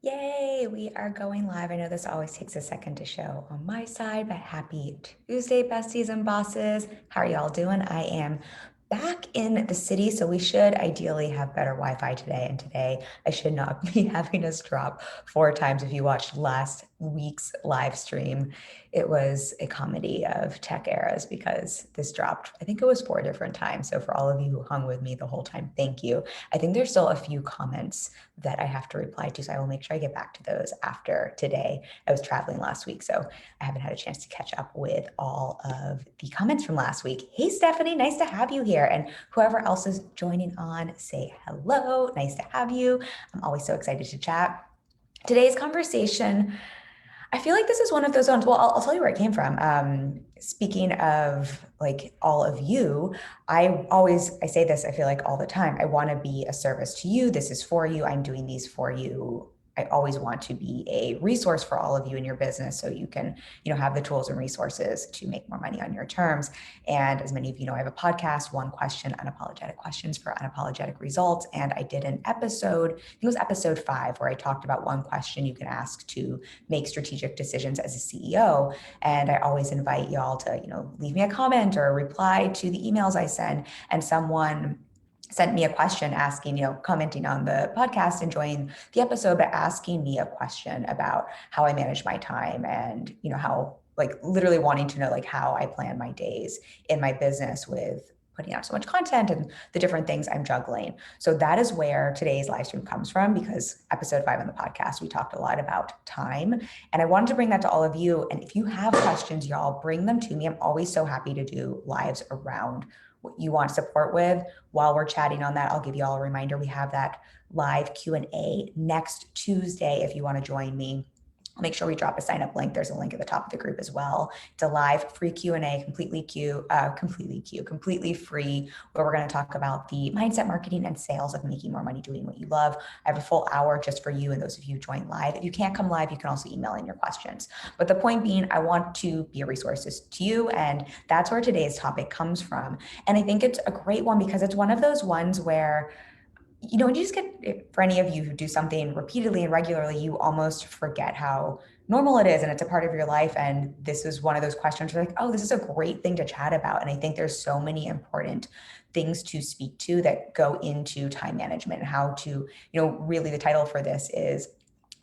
Yay, we are going live. I know this always takes a second to show on my side, but happy Tuesday, besties and bosses. How are y'all doing? I am back in the city, so we should ideally have better Wi-Fi today. And today I should not be having us drop 4 times. If you watched last week's live stream, it was a comedy of tech eras because this dropped, I think it was 4 different times. So for all of you who hung with me the whole time, thank you. I think there's still a few comments that I have to reply to. So I will make sure I get back to those after today. I was traveling last week, so I haven't had a chance to catch up with all of the comments from last week. Hey, Stephanie, nice to have you here. And whoever else is joining on, say hello. Nice to have you. I'm always so excited to chat. Today's conversation, I feel like this is one of those ones. Well, I'll tell you where it came from. Speaking of like all of you, I say this, I feel like all the time. I want to be a service to you. This is for you. I'm doing these for you. I always want to be a resource for all of you in your business so you can, have the tools and resources to make more money on your terms. And as many of you know, I have a podcast, One Question, Unapologetic Questions for Unapologetic Results. And I did an episode, I think it was episode 5, where I talked about one question you can ask to make strategic decisions as a CEO. And I always invite y'all to, leave me a comment or a reply to the emails I send. And someone sent me a question asking, commenting on the podcast, enjoying the episode, but asking me a question about how I manage my time and, how, like, literally wanting to know, like, how I plan my days in my business with putting out so much content and the different things I'm juggling. So that is where today's live stream comes from, because episode 5 on the podcast, we talked a lot about time. And I wanted to bring that to all of you. And if you have questions, y'all, bring them to me. I'm always so happy to do lives around what you want support with. While we're chatting on that, I'll give you all a reminder. We have that live Q&A next Tuesday. If you want to join me, I'll make sure we drop a sign up link. There's a link at the top of the group as well. It's a live free Q&A, completely free, where we're going to talk about the mindset, marketing, and sales of making more money doing what you love. I have a full hour just for you and those of you who join live. If you can't come live, you can also email in your questions. But the point being, I want to be a resource to you, and that's where today's topic comes from. And I think it's a great one because it's one of those ones where, when you just get, for any of you who do something repeatedly and regularly, you almost forget how normal it is and it's a part of your life. And this is one of those questions where, like, oh, this is a great thing to chat about. And I think there's so many important things to speak to that go into time management and how to, really the title for this is,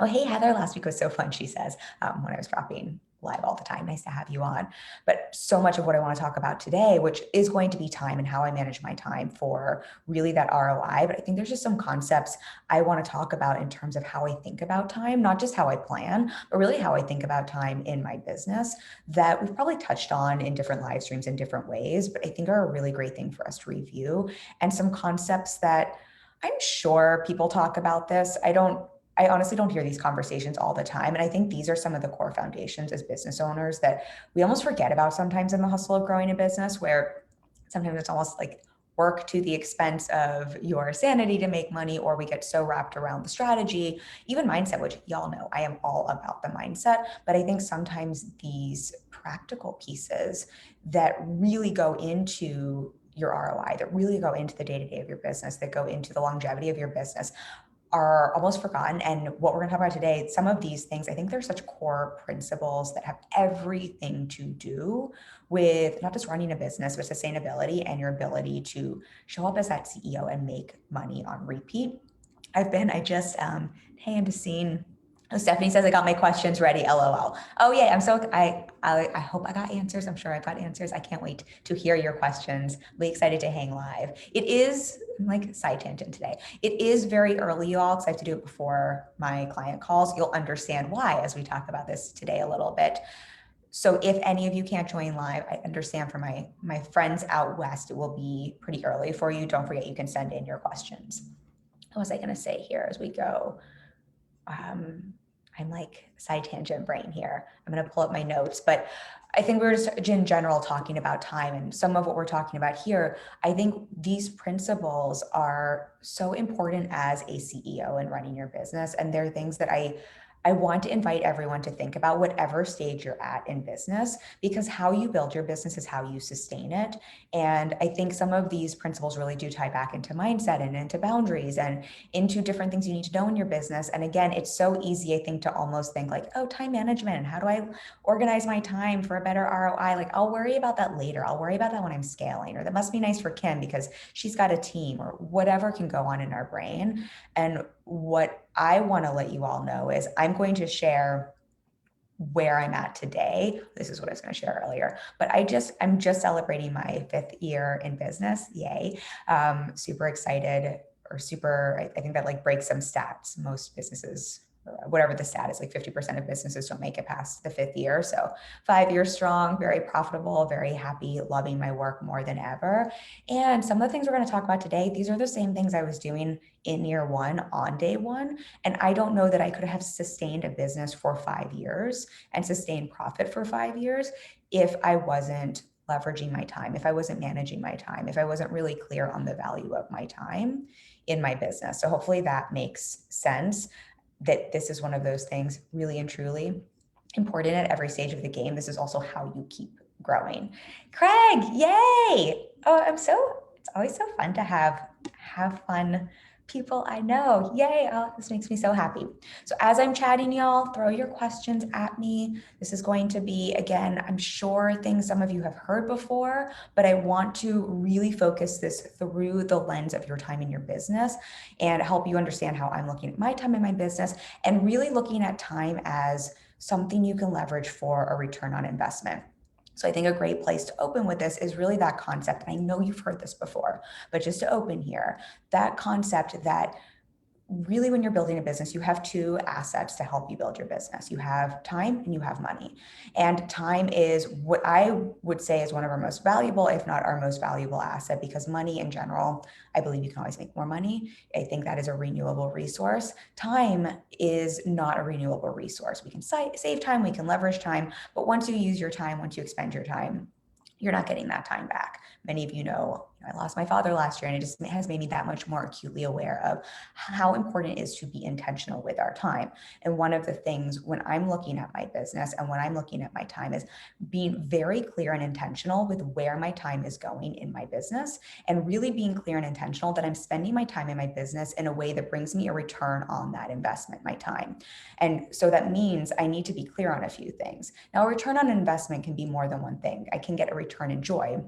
oh, hey, Heather, last week was so fun, she says, when I was dropping live all the time. Nice to have you on. But so much of what I want to talk about today, which is going to be time and how I manage my time for really that ROI. But I think there's just some concepts I want to talk about in terms of how I think about time, not just how I plan, but really how I think about time in my business, that we've probably touched on in different live streams in different ways, but I think are a really great thing for us to review. And some concepts that I'm sure people talk about this. I honestly don't hear these conversations all the time. And I think these are some of the core foundations as business owners that we almost forget about sometimes in the hustle of growing a business, where sometimes it's almost like work to the expense of your sanity to make money, or we get so wrapped around the strategy, even mindset, which y'all know I am all about the mindset. But I think sometimes these practical pieces that really go into your ROI, that really go into the day-to-day of your business, that go into the longevity of your business, are almost forgotten. And what we're going to talk about today, some of these things, I think they're such core principles that have everything to do with not just running a business, but sustainability and your ability to show up as that CEO and make money on repeat. Hey, I'm just seeing, oh, Stephanie says I got my questions ready, LOL. Oh yeah, I hope I got answers. I'm sure I've got answers. I can't wait to hear your questions. Really excited to hang live. It is like side tangent today. It is very early, y'all, because I have to do it before my client calls. You'll understand why as we talk about this today a little bit. So if any of you can't join live, I understand for my friends out west, it will be pretty early for you. Don't forget, you can send in your questions. What was I going to say here as we go? I'm like side tangent brain here. I'm going to pull up my notes, but I think we're just in general talking about time, and some of what we're talking about here. I think these principles are so important as a CEO and running your business. And they're things that I want to invite everyone to think about whatever stage you're at in business, because how you build your business is how you sustain it. And I think some of these principles really do tie back into mindset and into boundaries and into different things you need to know in your business. And again, it's so easy, I think, to almost think like, oh, time management, how do I organize my time for a better ROI? Like, I'll worry about that later. I'll worry about that when I'm scaling, or that must be nice for Kim because she's got a team, or whatever can go on in our brain. And what I want to let you all know is I'm going to share where I'm at today. This is what I was going to share earlier, but I'm just celebrating my 5th year in business. Yay. Super excited, or super, I think that like breaks some stats. Most businesses, whatever the stat is, like 50% of businesses don't make it past the 5th year. So 5 years strong, very profitable, very happy, loving my work more than ever. And some of the things we're going to talk about today, these are the same things I was doing in year one on day one. And I don't know that I could have sustained a business for 5 years and sustained profit for 5 years if I wasn't leveraging my time, if I wasn't managing my time, if I wasn't really clear on the value of my time in my business. So hopefully that makes sense, that this is one of those things really and truly important at every stage of the game. This is also how you keep growing. Craig, yay! Oh, it's always so fun to have fun people I know. Yay! Oh, this makes me so happy. So as I'm chatting, y'all, throw your questions at me. This is going to be, again, I'm sure things some of you have heard before, but I want to really focus this through the lens of your time in your business and help you understand how I'm looking at my time in my business, and really looking at time as something you can leverage for a return on investment. So I think a great place to open with this is really that concept. And I know you've heard this before, but just to open here, that concept that really when you're building a business, you have two assets to help you build your business. You have time and you have money. And time is what I would say is one of our most valuable, if not our most valuable asset, because money in general, I believe you can always make more money. I think that is a renewable resource. Time is not a renewable resource. We can save time, we can leverage time, but once you use your time, once you expend your time, you're not getting that time back. Many of you know, I lost my father last year, and it just has made me that much more acutely aware of how important it is to be intentional with our time. And one of the things when I'm looking at my business and when I'm looking at my time is being very clear and intentional with where my time is going in my business, and really being clear and intentional that I'm spending my time in my business in a way that brings me a return on that investment, my time. And so that means I need to be clear on a few things. Now, a return on investment can be more than one thing. I can get a return in joy,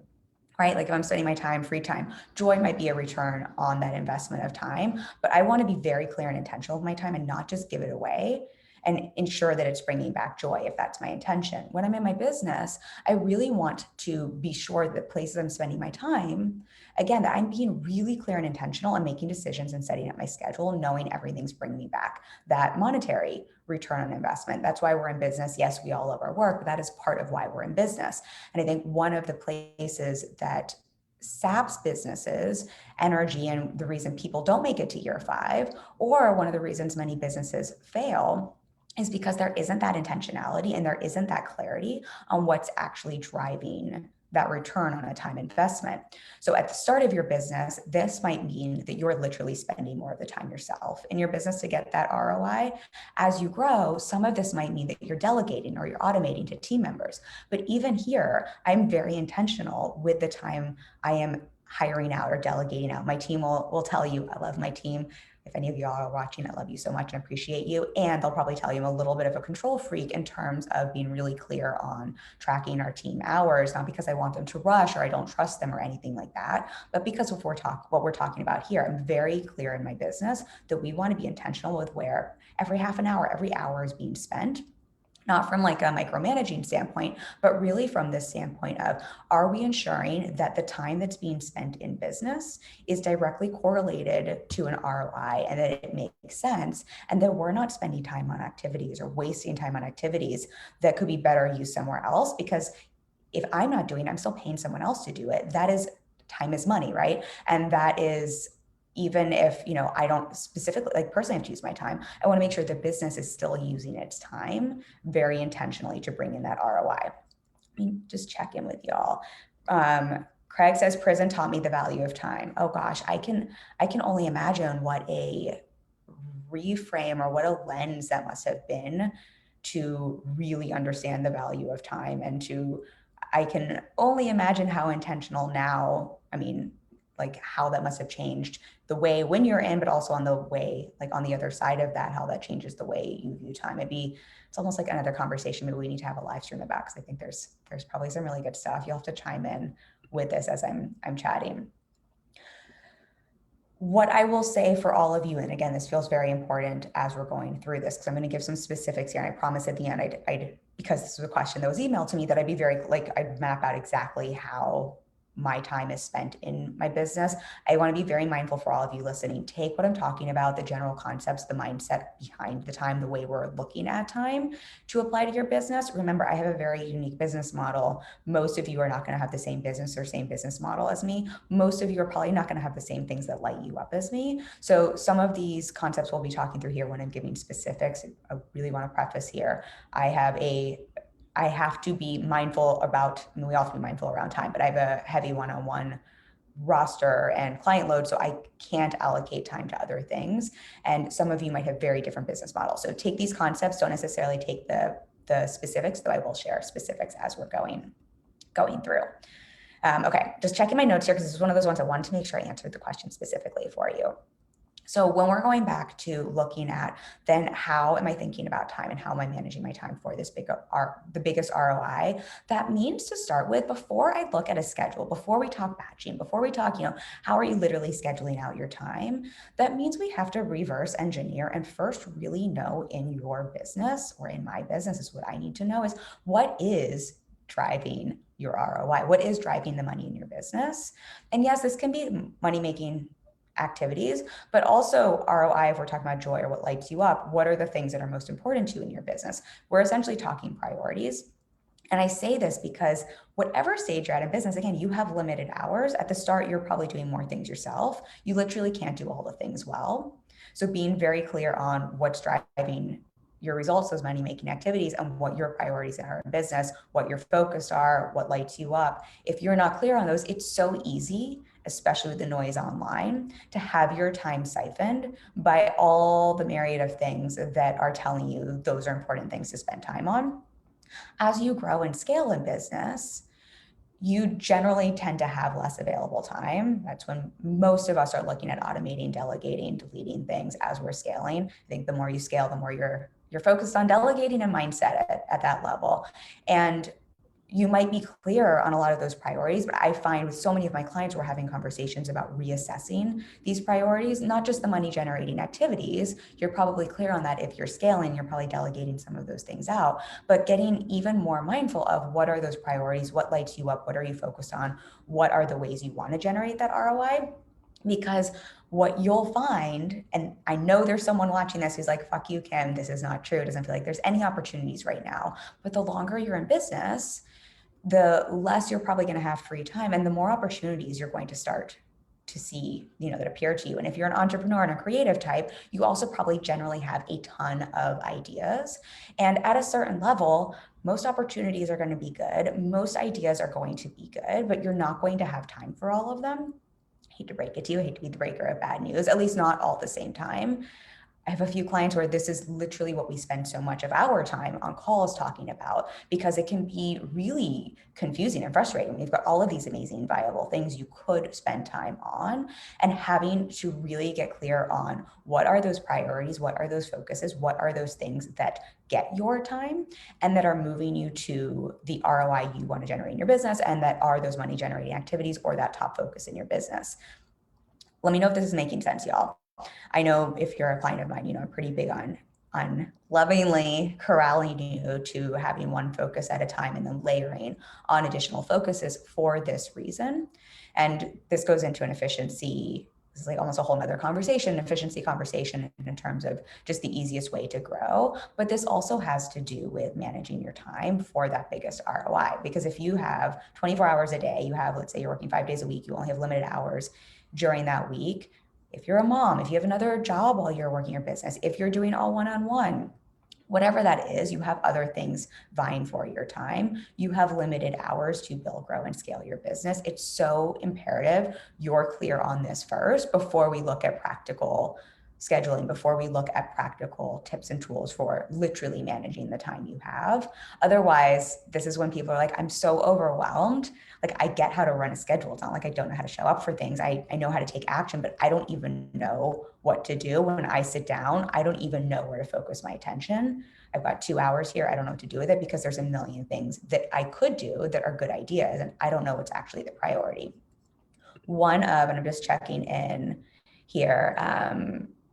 right? Like if I'm spending my time, free time, joy might be a return on that investment of time, but I want to be very clear and intentional with my time and not just give it away, and ensure that it's bringing back joy if that's my intention. When I'm in my business, I really want to be sure that places I'm spending my time, again, that I'm being really clear and intentional and making decisions and setting up my schedule, knowing everything's bringing me back that monetary return on investment. That's why we're in business. Yes, we all love our work, but that is part of why we're in business. And I think one of the places that saps businesses energy, and the reason people don't make it to year 5, or one of the reasons many businesses fail, is because there isn't that intentionality and there isn't that clarity on what's actually driving that return on a time investment. So at the start of your business, this might mean that you're literally spending more of the time yourself in your business to get that ROI. As you grow, some of this might mean that you're delegating or you're automating to team members. But even here, I'm very intentional with the time I am hiring out or delegating out. My team will tell you, I love my team. If any of y'all are watching, I love you so much and appreciate you. And they'll probably tell you I'm a little bit of a control freak in terms of being really clear on tracking our team hours, not because I want them to rush or I don't trust them or anything like that, but because of what we're talking about here. I'm very clear in my business that we want to be intentional with where every half an hour, every hour is being spent, not from like a micromanaging standpoint, but really from this standpoint of, are we ensuring that the time that's being spent in business is directly correlated to an ROI and that it makes sense, and that we're not spending time on activities or wasting time on activities that could be better used somewhere else? Because if I'm not doing it, I'm still paying someone else to do it. That is, time is money, right? And that is, even if, I don't specifically, like personally have to use my time, I want to make sure the business is still using its time very intentionally to bring in that ROI. Let me just check in with y'all. Craig says prison taught me the value of time. Oh gosh, I can only imagine what a reframe or what a lens that must have been to really understand the value of time and to, I can only imagine how intentional now, I mean, like how that must have changed the way when you're in, but also on the way, like on the other side of that, how that changes the way you view time. It's almost like another conversation. Maybe we need to have a live stream about, because I think there's probably some really good stuff. You'll have to chime in with this as I'm chatting. What I will say for all of you, and again, this feels very important as we're going through this, because I'm going to give some specifics here. And I promise at the end, I'd because this was a question that was emailed to me, that I'd be very, like, I'd map out exactly how my time is spent in my business. I want to be very mindful for all of you listening. Take what I'm talking about, the general concepts, the mindset behind the time, the way we're looking at time, to apply to your business. Remember, I have a very unique business model. Most of you are not going to have the same business or same business model as me. Most of you are probably not going to have the same things that light you up as me. So some of these concepts we'll be talking through here when I'm giving specifics. I really want to preface here, I have to be mindful about, I mean, we all have to be mindful around time, but I have a heavy one-on-one roster and client load, so I can't allocate time to other things. And some of you might have very different business models. So take these concepts, don't necessarily take the specifics, though I will share specifics as we're going through. Okay, just checking my notes here, because this is one of those ones I wanted to make sure I answered the question specifically for you. So when we're going back to looking at then how am I thinking about time and how am I managing my time for this the biggest ROI, that means to start with, before I look at a schedule, before we talk batching, before we talk, how are you literally scheduling out your time, that means we have to reverse engineer and first really know in your business, or in my business is what I need to know, is what is driving your ROI? What is driving the money in your business? And yes, this can be money-making activities, but also ROI, if we're talking about joy or what lights you up, what are the things that are most important to you in your business? We're essentially talking priorities. And I say this because whatever stage you're at in business, again, you have limited hours. At the start, you're probably doing more things yourself. You literally can't do all the things well. So being very clear on what's driving your results, those money-making activities, and what your priorities are in business, what your focus are, what lights you up. If you're not clear on those, it's so easy, especially with the noise online, to have your time siphoned by all the myriad of things that are telling you those are important things to spend time on. As you grow and scale in business, you generally tend to have less available time. That's when most of us are looking at automating, delegating, deleting things as we're scaling. I think the more you scale, the more you're focused on delegating and mindset at that level. And you might be clear on a lot of those priorities, but I find with so many of my clients, we're having conversations about reassessing these priorities, not just the money generating activities. You're probably clear on that. If you're scaling, you're probably delegating some of those things out, but getting even more mindful of what are those priorities, what lights you up, what are you focused on, what are the ways you want to generate that ROI? Because what you'll find, and I know there's someone watching this who's like, fuck you, Kim, this is not true. It doesn't feel like there's any opportunities right now. But the longer you're in business, the less you're probably going to have free time and the more opportunities you're going to start to see, that appear to you. And if you're an entrepreneur and a creative type, you also probably generally have a ton of ideas. And at a certain level, most opportunities are going to be good. Most ideas are going to be good, but you're not going to have time for all of them. I hate to break it to you. I hate to be the breaker of bad news, at least not all at the same time. I have a few clients where this is literally what we spend so much of our time on calls talking about, because it can be really confusing and frustrating. We've got all of these amazing, viable things you could spend time on, and having to really get clear on what are those priorities, what are those focuses, what are those things that get your time and that are moving you to the ROI you want to generate in your business, and that are those money generating activities or that top focus in your business. Let me know if this is making sense, y'all. I know if you're a client of mine, I'm pretty big on lovingly corralling you to having one focus at a time and then layering on additional focuses for this reason. And this goes into an efficiency. This is like almost a whole nother conversation, efficiency conversation in terms of just the easiest way to grow. But this also has to do with managing your time for that biggest ROI. Because if you have 24 hours a day, let's say you're working 5 days a week, you only have limited hours during that week. If you're a mom, if you have another job while you're working your business, if you're doing all one-on-one, whatever that is, you have other things vying for your time. You have limited hours to build, grow, and scale your business. It's so imperative you're clear on this first before we look at practical scheduling, before we look at practical tips and tools for literally managing the time you have. Otherwise, this is when people are like, I'm so overwhelmed. Like, I get how to run a schedule. It's not like I don't know how to show up for things. I know how to take action, but I don't even know what to do. When I sit down, I don't even know where to focus my attention. I've got 2 hours here. I don't know what to do with it because there's a million things that I could do that are good ideas, and I don't know what's actually the priority. And I'm just checking in here,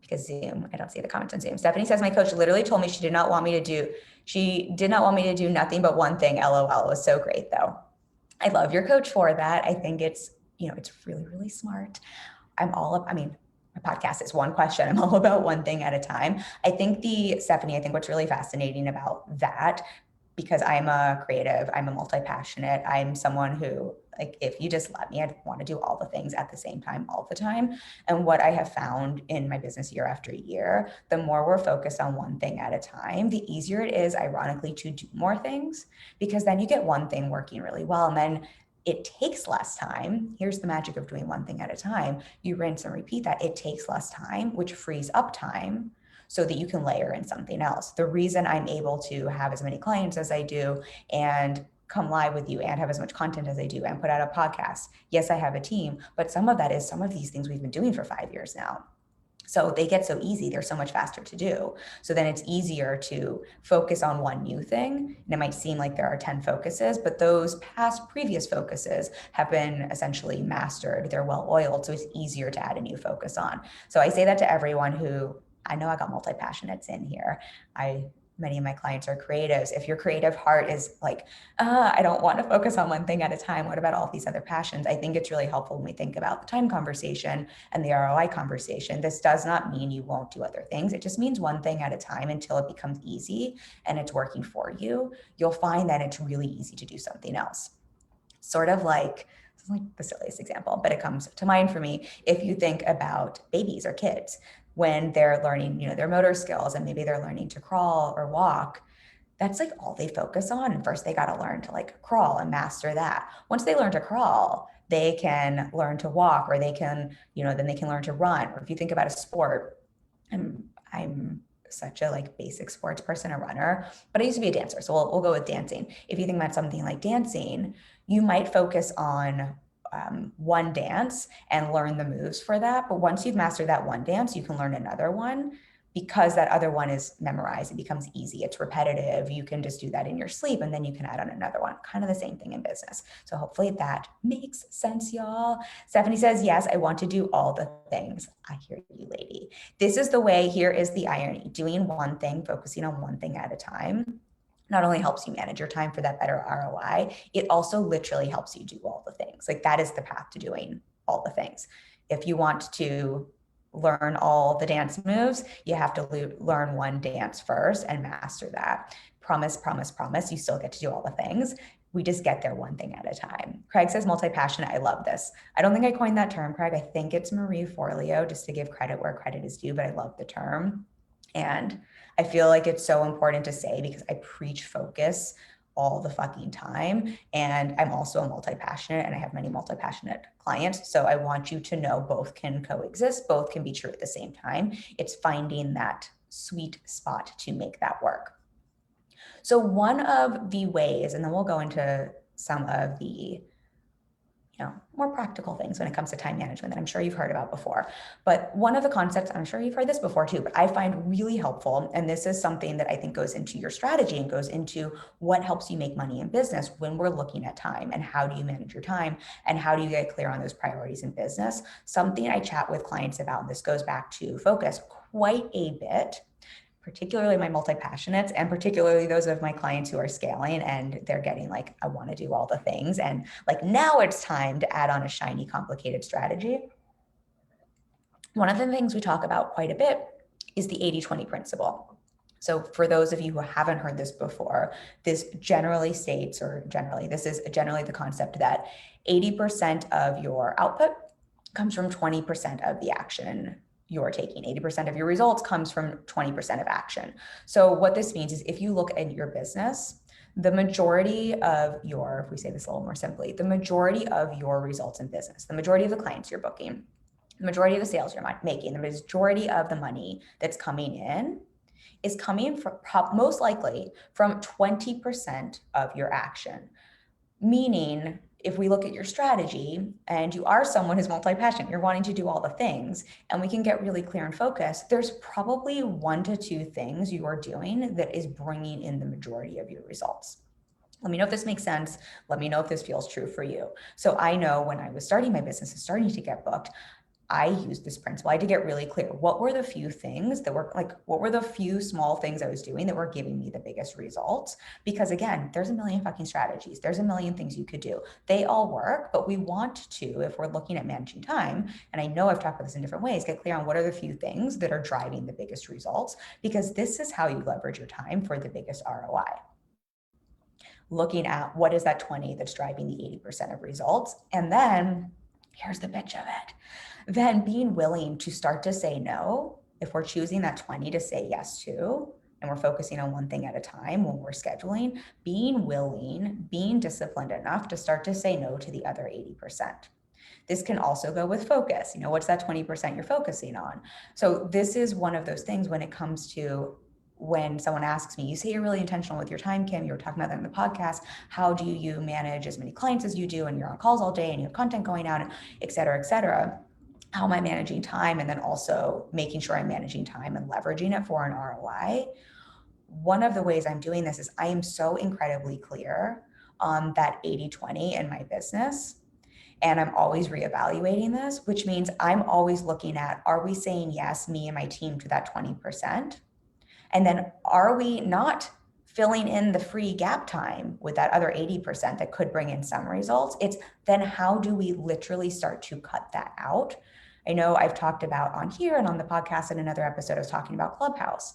because Zoom, I don't see the comments on Zoom. Stephanie says, my coach literally told me she did not want me to do nothing but one thing. LOL. It was so great though. I love your coach for that. I think it's really, really smart. My podcast is one question. I'm all about one thing at a time. Stephanie, I think what's really fascinating about that, because I'm a creative, I'm a multi-passionate, I'm someone who, like, if you just let me, I'd want to do all the things at the same time, all the time. And what I have found in my business year after year, the more we're focused on one thing at a time, the easier it is, ironically, to do more things, because then you get one thing working really well. And then it takes less time. Here's the magic of doing one thing at a time. You rinse and repeat that. It takes less time, which frees up time so that you can layer in something else. The reason I'm able to have as many clients as I do and come live with you and have as much content as I do and put out a podcast. Yes, I have a team, but some of that is some of these things we've been doing for 5 years now. So they get so easy, they're so much faster to do. So then it's easier to focus on one new thing. And it might seem like there are 10 focuses, but those previous focuses have been essentially mastered. They're well oiled. So it's easier to add a new focus on. So I say that to everyone who, I know I got multi-passionates in here. Many of my clients are creatives. If your creative heart is like, I don't want to focus on one thing at a time, what about all these other passions? I think it's really helpful when we think about the time conversation and the ROI conversation. This does not mean you won't do other things. It just means one thing at a time until it becomes easy and it's working for you. You'll find that it's really easy to do something else. Sort of like, this is like the silliest example, but it comes to mind for me. If you think about babies or kids, when they're learning, their motor skills, and maybe they're learning to crawl or walk, that's like all they focus on. And first they got to learn to like crawl and master that. Once they learn to crawl, they can learn to walk, or they can, then they can learn to run. Or if you think about a sport, I'm such a like basic sports person, a runner, but I used to be a dancer. So we'll go with dancing. If you think about something like dancing, you might focus on one dance and learn the moves for that. But once you've mastered that one dance, you can learn another one, because that other one is memorized. It becomes easy. It's repetitive. You can just do that in your sleep, and then you can add on another one. Kind of the same thing in business. So hopefully that makes sense, y'all. Stephanie says, yes, I want to do all the things. I hear you, lady. This is the way. Here is the irony. Doing one thing, focusing on one thing at a time, not only helps you manage your time for that better ROI, it also literally helps you do all the things. Like, that is the path to doing all the things. If you want to learn all the dance moves, you have to learn one dance first and master that. Promise, promise, promise. You still get to do all the things. We just get there one thing at a time. Craig says multi-passionate. I love this. I don't think I coined that term, Craig. I think it's Marie Forleo, just to give credit where credit is due, but I love the term. And I feel like it's so important to say, because I preach focus all the fucking time. And I'm also a multi-passionate, and I have many multi-passionate clients. So I want you to know both can coexist, both can be true at the same time. It's finding that sweet spot to make that work. So one of the ways, and then we'll go into some of the more practical things when it comes to time management that I'm sure you've heard about before. But one of the concepts, I'm sure you've heard this before too, but I find really helpful, and this is something that I think goes into your strategy and goes into what helps you make money in business when we're looking at time, and how do you manage your time, and how do you get clear on those priorities in business. Something I chat with clients about, and this goes back to focus quite a bit, particularly my multi-passionates, and particularly those of my clients who are scaling and they're getting like, I want to do all the things. And like, now it's time to add on a shiny, complicated strategy. One of the things we talk about quite a bit is the 80-20 principle. So for those of you who haven't heard this before, this generally states, this is generally the concept that 80% of your output comes from 20% of the action you're taking. 80% of your results comes from 20% of action. So what this means is, if you look at your business, the majority of your, if we say this a little more simply, the majority of your results in business, the majority of the clients you're booking, the majority of the sales you're making, the majority of the money that's coming in is coming from most likely from 20% of your action. Meaning, if we look at your strategy and you are someone who's multi-passionate, you're wanting to do all the things, and we can get really clear and focused, there's probably 1 to 2 things you are doing that is bringing in the majority of your results. Let me know if this makes sense. Let me know if this feels true for you. So I know when I was starting my business and starting to get booked, I used this principle. I had to get really clear. What were the few things that were what were the few small things I was doing that were giving me the biggest results? Because again, there's a million fucking strategies. There's a million things you could do. They all work, but we want to, if we're looking at managing time, and I know I've talked about this in different ways, get clear on what are the few things that are driving the biggest results, because this is how you leverage your time for the biggest ROI. Looking at what is that 20 that's driving the 80% of results. And then here's the bitch of it. Then being willing to start to say no, if we're choosing that 20 to say yes to, and we're focusing on one thing at a time when we're scheduling, being willing, being disciplined enough to start to say no to the other 80%. This can also go with focus. What's that 20% you're focusing on? So this is one of those things when it comes to when someone asks me, you say you're really intentional with your time, Kim, you were talking about that in the podcast. How do you manage as many clients as you do, and you're on calls all day and you have content going out, and et cetera, et cetera? How am I managing time? And then also making sure I'm managing time and leveraging it for an ROI. One of the ways I'm doing this is I am so incredibly clear on that 80-20 in my business. And I'm always reevaluating this, which means I'm always looking at, are we saying yes, me and my team, to that 20%? And then are we not filling in the free gap time with that other 80% that could bring in some results? It's then how do we literally start to cut that out? I know I've talked about on here and on the podcast in another episode, I was talking about Clubhouse.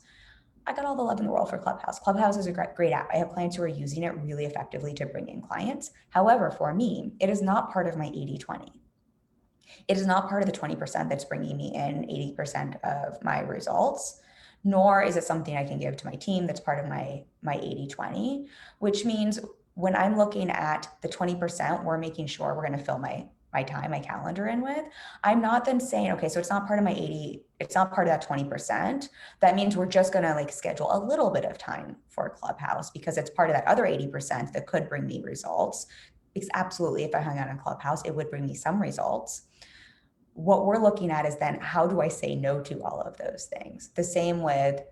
I got all the love in the world for Clubhouse. Clubhouse is a great app. I have clients who are using it really effectively to bring in clients. However, for me, it is not part of my 80-20. It is not part of the 20% that's bringing me in 80% of my results, nor is it something I can give to my team that's part of my 80-20, which means when I'm looking at the 20% we're making sure we're going to fill my time, my calendar in with, I'm not then saying, okay, so it's not part of my 80, it's not part of that 20%. That means we're just going to schedule a little bit of time for Clubhouse because it's part of that other 80% that could bring me results. Because absolutely, if I hung out on Clubhouse, it would bring me some results. What we're looking at is then how do I say no to all of those things? The same with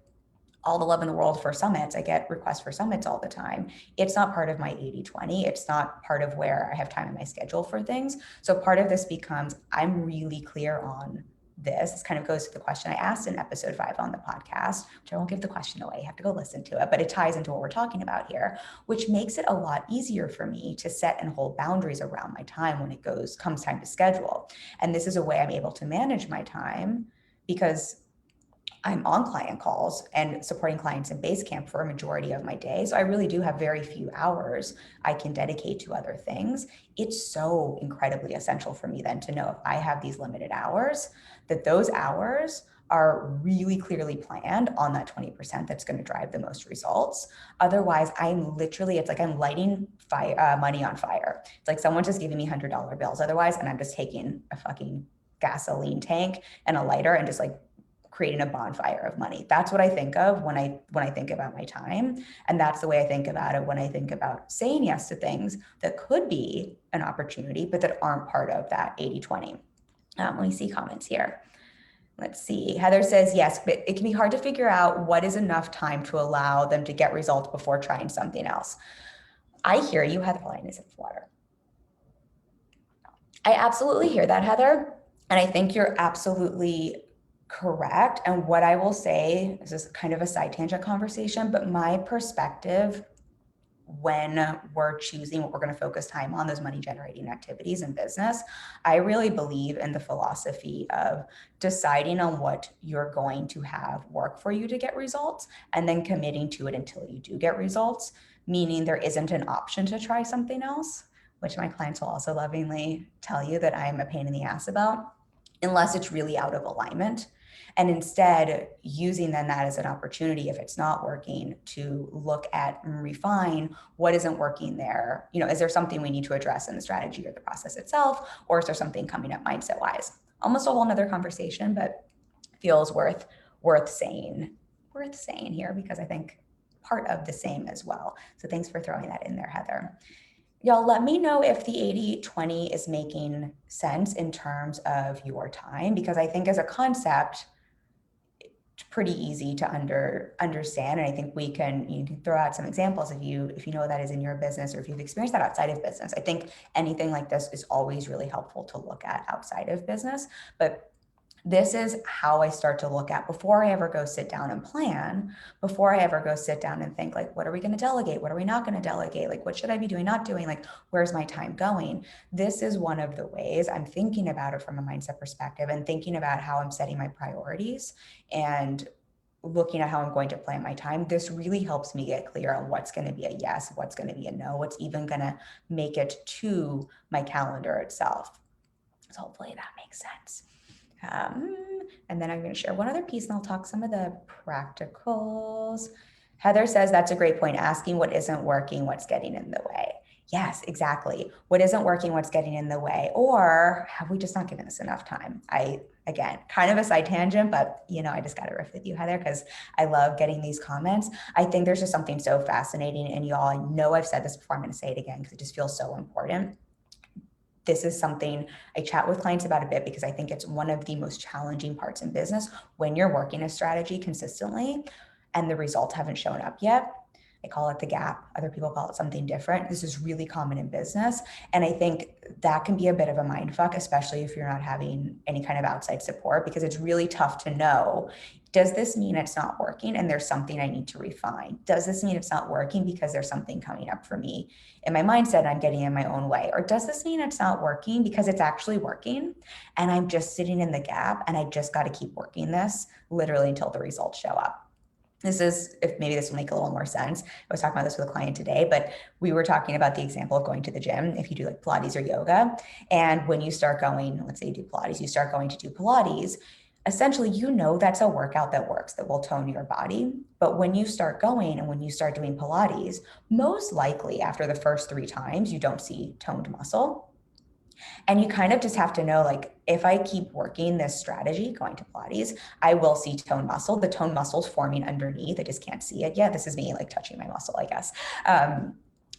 all the love in the world for summits. I get requests for summits all the time. It's not part of my 80-20. It's not part of where I have time in my schedule for things. So part of this becomes, I'm really clear on this. This kind of goes to the question I asked in episode 5 on the podcast, which I won't give the question away. You have to go listen to it, but it ties into what we're talking about here, which makes it a lot easier for me to set and hold boundaries around my time when it comes time to schedule. And this is a way I'm able to manage my time because I'm on client calls and supporting clients in Basecamp for a majority of my day. So I really do have very few hours I can dedicate to other things. It's so incredibly essential for me then to know if I have these limited hours, that those hours are really clearly planned on that 20% that's going to drive the most results. Otherwise, it's like I'm lighting money on fire. It's like someone just giving me $100 bills otherwise, and I'm just taking a fucking gasoline tank and a lighter and just creating a bonfire of money. That's what I think of when I think about my time. And that's the way I think about it when I think about saying yes to things that could be an opportunity, but that aren't part of that 80-20. Let me see comments here. Let's see. Heather says, yes, but it can be hard to figure out what is enough time to allow them to get results before trying something else. I hear you, Heather. Line is in water. I absolutely hear that, Heather. And I think you're absolutely correct. And what I will say, this is kind of a side tangent conversation, but my perspective when we're choosing what we're going to focus time on, those money generating activities in business, I really believe in the philosophy of deciding on what you're going to have work for you to get results and then committing to it until you do get results, meaning there isn't an option to try something else, which my clients will also lovingly tell you that I'm a pain in the ass about, unless it's really out of alignment. And instead using then that as an opportunity, if it's not working, to look at and refine what isn't working there. Is there something we need to address in the strategy or the process itself, or is there something coming up mindset wise? almost a whole nother conversation, but feels worth saying here because I think part of the same as well. So thanks for throwing that in there, Heather. Y'all, let me know if the 80-20 is making sense in terms of your time, because I think as a concept, it's pretty easy to understand. And I think you can throw out some examples if you know what that is in your business, or if you've experienced that outside of business. I think anything like this is always really helpful to look at outside of business. But this is how I start to look at before I ever go sit down and plan, before I ever go sit down and think like, what are we going to delegate? What are we not going to delegate? Like, what should I be doing, not doing? Like, where's my time going? This is one of the ways I'm thinking about it from a mindset perspective, and thinking about how I'm setting my priorities and looking at how I'm going to plan my time. This really helps me get clear on what's going to be a yes, what's going to be a no, what's even going to make it to my calendar itself. So hopefully that makes sense. And then I'm going to share one other piece, and I'll talk some of the practicals. Heather says that's a great point. Asking what isn't working, what's getting in the way. Yes, exactly. What isn't working, what's getting in the way? Or have we just not given this enough time? Again, kind of a side tangent, but I just got to riff with you, Heather, because I love getting these comments. I think there's just something so fascinating, and y'all, I know I've said this before, I'm going to say it again because it just feels so important. This is something I chat with clients about a bit because I think it's one of the most challenging parts in business when you're working a strategy consistently and the results haven't shown up yet. I call it the gap. Other people call it something different. This is really common in business. And I think that can be a bit of a mind fuck, especially if you're not having any kind of outside support, because it's really tough to know, does this mean it's not working and there's something I need to refine? Does this mean it's not working because there's something coming up for me in my mindset and I'm getting in my own way? Or does this mean it's not working because it's actually working and I'm just sitting in the gap and I just got to keep working this literally until the results show up? If maybe this will make a little more sense. I was talking about this with a client today, but we were talking about the example of going to the gym. If you do like Pilates or yoga, and when you start going, let's say you do Pilates, you start going to do Pilates, essentially, that's a workout that works, that will tone your body. But when you start going and when you start doing Pilates, most likely after the first 3 times, you don't see toned muscle. And you kind of just have to know, like, if I keep working this strategy, going to Pilates, I will see tone muscle. The tone muscle's forming underneath. I just can't see it yet. This is me like touching my muscle, I guess.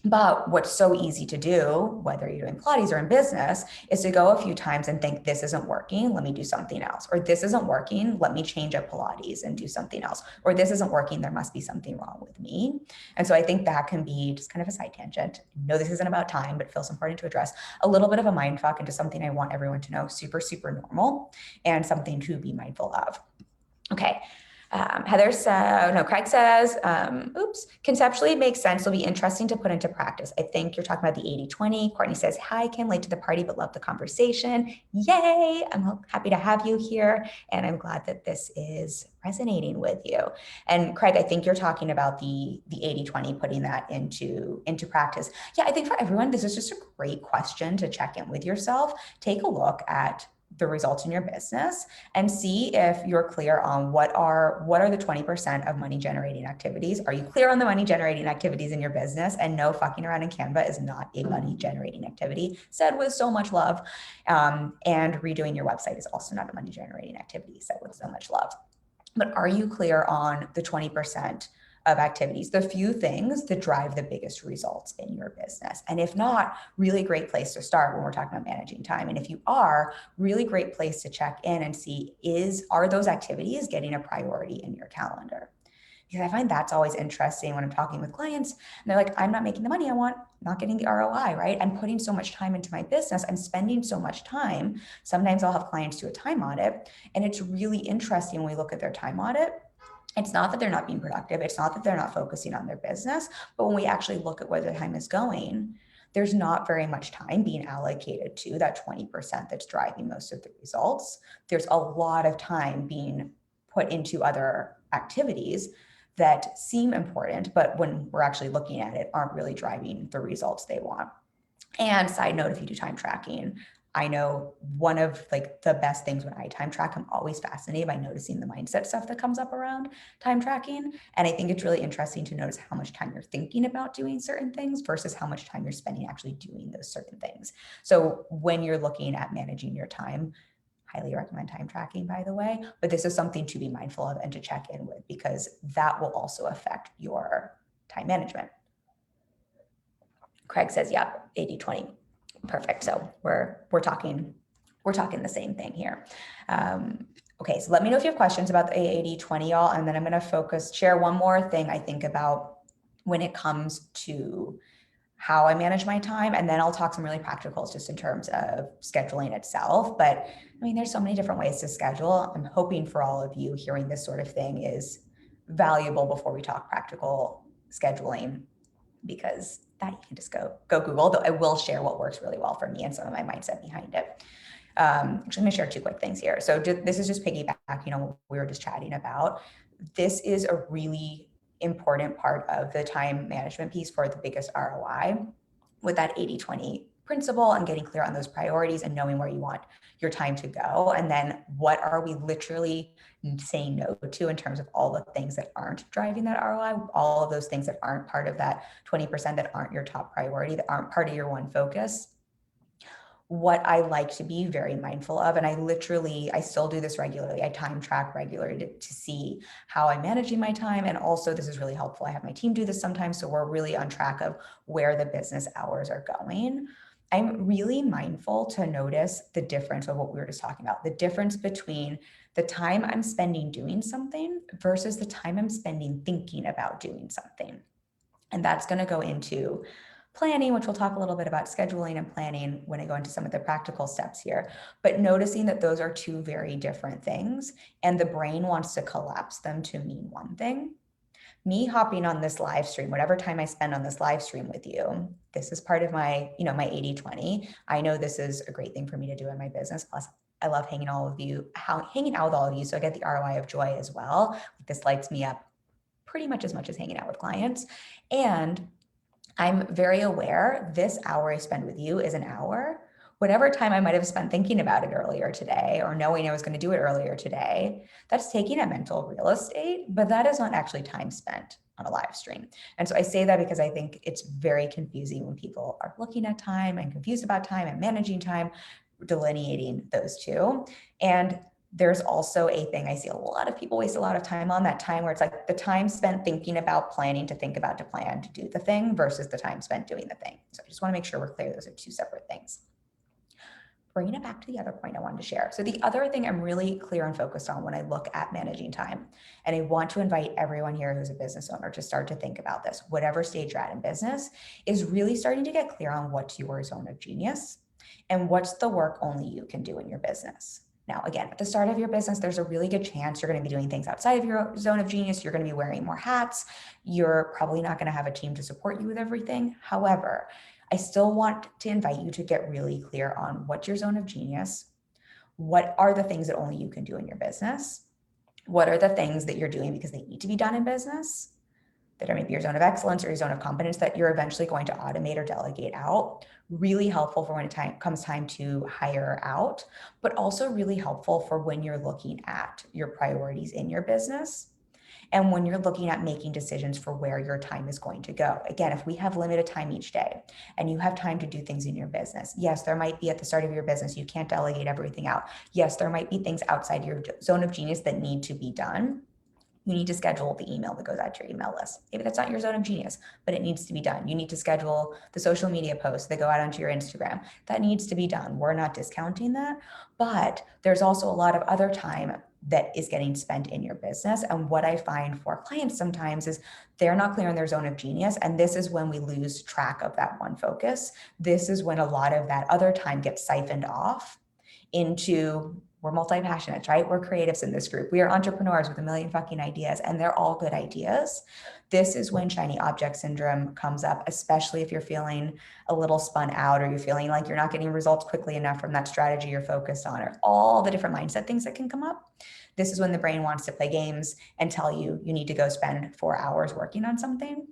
But what's so easy to do, whether you're doing Pilates or in business, is to go a few times and think, this isn't working, let me do something else. Or this isn't working, let me change up Pilates and do something else. Or this isn't working, there must be something wrong with me. And so I think that can be just kind of a side tangent. I know this isn't about time, but it feels important to address a little bit of a mind fuck into something I want everyone to know, super, super normal, and something to be mindful of. Okay. Craig says, conceptually it makes sense. It'll be interesting to put into practice. I think you're talking about the 80-20. Courtney says, hi, Kim, late to the party, but love the conversation. Yay. I'm happy to have you here. And I'm glad that this is resonating with you. And Craig, I think you're talking about the 80-20, putting that into practice. Yeah, I think for everyone, this is just a great question to check in with yourself. Take a look at the results in your business and see if you're clear on what are the 20% of money generating activities. Are you clear on the money generating activities in your business? And no, fucking around in Canva is not a money generating activity, said with so much love. And redoing your website is also not a money generating activity, said with so much love. But are you clear on the 20% of activities, the few things that drive the biggest results in your business? And if not, really great place to start when we're talking about managing time. And if you are, really great place to check in and see, are those activities getting a priority in your calendar? Because I find that's always interesting when I'm talking with clients and they're like, I'm not making the money I want, not getting the ROI, right? I'm putting so much time into my business. I'm spending so much time. Sometimes I'll have clients do a time audit, and it's really interesting when we look at their time audit. It's not that they're not being productive. It's not that they're not focusing on their business, but when we actually look at where their time is going, there's not very much time being allocated to that 20% that's driving most of the results. There's a lot of time being put into other activities that seem important, but when we're actually looking at it, aren't really driving the results they want. And side note, if you do time tracking, I know one of like the best things when I time track, I'm always fascinated by noticing the mindset stuff that comes up around time tracking. And I think it's really interesting to notice how much time you're thinking about doing certain things versus how much time you're spending actually doing those certain things. So when you're looking at managing your time, highly recommend time tracking, by the way, but this is something to be mindful of and to check in with, because that will also affect your time management. Craig says, yep, 80-20. Perfect. So we're talking the same thing here. Okay, so let me know if you have questions about the 80-20, y'all, and then I'm going to share one more thing I think about when it comes to how I manage my time, and then I'll talk some really practicals just in terms of scheduling itself. But I mean, there's so many different ways to schedule. I'm hoping for all of you hearing this sort of thing is valuable before we talk practical scheduling, because that you can just go Google, though I will share what works really well for me and some of my mindset behind it. I'm just going to share two quick things here. So this is just piggyback, what we were just chatting about. This is a really important part of the time management piece for the biggest ROI, with that 80-20 principle and getting clear on those priorities and knowing where you want your time to go. And then what are we literally saying no to in terms of all the things that aren't driving that ROI, all of those things that aren't part of that 20%, that aren't your top priority, that aren't part of your one focus. What I like to be very mindful of, and I still do this regularly, I time track regularly to see how I'm managing my time. And also, this is really helpful, I have my team do this sometimes, so we're really on track of where the business hours are going. I'm really mindful to notice the difference of what we were just talking about, the difference between the time I'm spending doing something versus the time I'm spending thinking about doing something. And that's going to go into planning, which we'll talk a little bit about scheduling and planning when I go into some of the practical steps here, but noticing that those are two very different things, and the brain wants to collapse them to mean one thing. Me hopping on this live stream, whatever time I spend on this live stream with you, this is part of my, my 80-20. I know this is a great thing for me to do in my business. Plus, I love hanging out with all of you. So I get the ROI of joy as well. This lights me up pretty much as hanging out with clients. And I'm very aware this hour I spend with you is an hour. Whatever time I might have spent thinking about it earlier today or knowing I was going to do it earlier today, that's taking up mental real estate, but that is not actually time spent on a live stream. And so I say that because I think it's very confusing when people are looking at time and confused about time and managing time, delineating those two. And there's also a thing I see a lot of people waste a lot of time on, that time where it's like the time spent thinking about planning to think about to plan to do the thing versus the time spent doing the thing. So I just want to make sure we're clear. Those are two separate things. Bringing it back to the other point I wanted to share. So the other thing I'm really clear and focused on when I look at managing time, and I want to invite everyone here who's a business owner to start to think about this, whatever stage you're at in business, is really starting to get clear on what's your zone of genius and what's the work only you can do in your business. Now, again, at the start of your business, there's a really good chance you're going to be doing things outside of your zone of genius. You're going to be wearing more hats. You're probably not going to have a team to support you with everything. However, I still want to invite you to get really clear on what's your zone of genius. What are the things that only you can do in your business? What are the things that you're doing because they need to be done in business, that are maybe your zone of excellence or your zone of competence that you're eventually going to automate or delegate out? Really helpful for when it comes time to hire out, but also really helpful for when you're looking at your priorities in your business and when you're looking at making decisions for where your time is going to go. Again, if we have limited time each day and you have time to do things in your business, yes, there might be at the start of your business, you can't delegate everything out. Yes, there might be things outside your zone of genius that need to be done. You need to schedule the email that goes out to your email list. Maybe that's not your zone of genius, but it needs to be done. You need to schedule the social media posts that go out onto your Instagram. That needs to be done. We're not discounting that, but there's also a lot of other time that is getting spent in your business. And what I find for clients sometimes is they're not clear in their zone of genius. And this is when we lose track of that one focus. This is when a lot of that other time gets siphoned off into, we're multi-passionates, right? We're creatives in this group. We are entrepreneurs with a million fucking ideas, and they're all good ideas. This is when shiny object syndrome comes up, especially if you're feeling a little spun out or you're feeling like you're not getting results quickly enough from that strategy you're focused on, or all the different mindset things that can come up. This is when the brain wants to play games and tell you you need to go spend 4 hours working on something.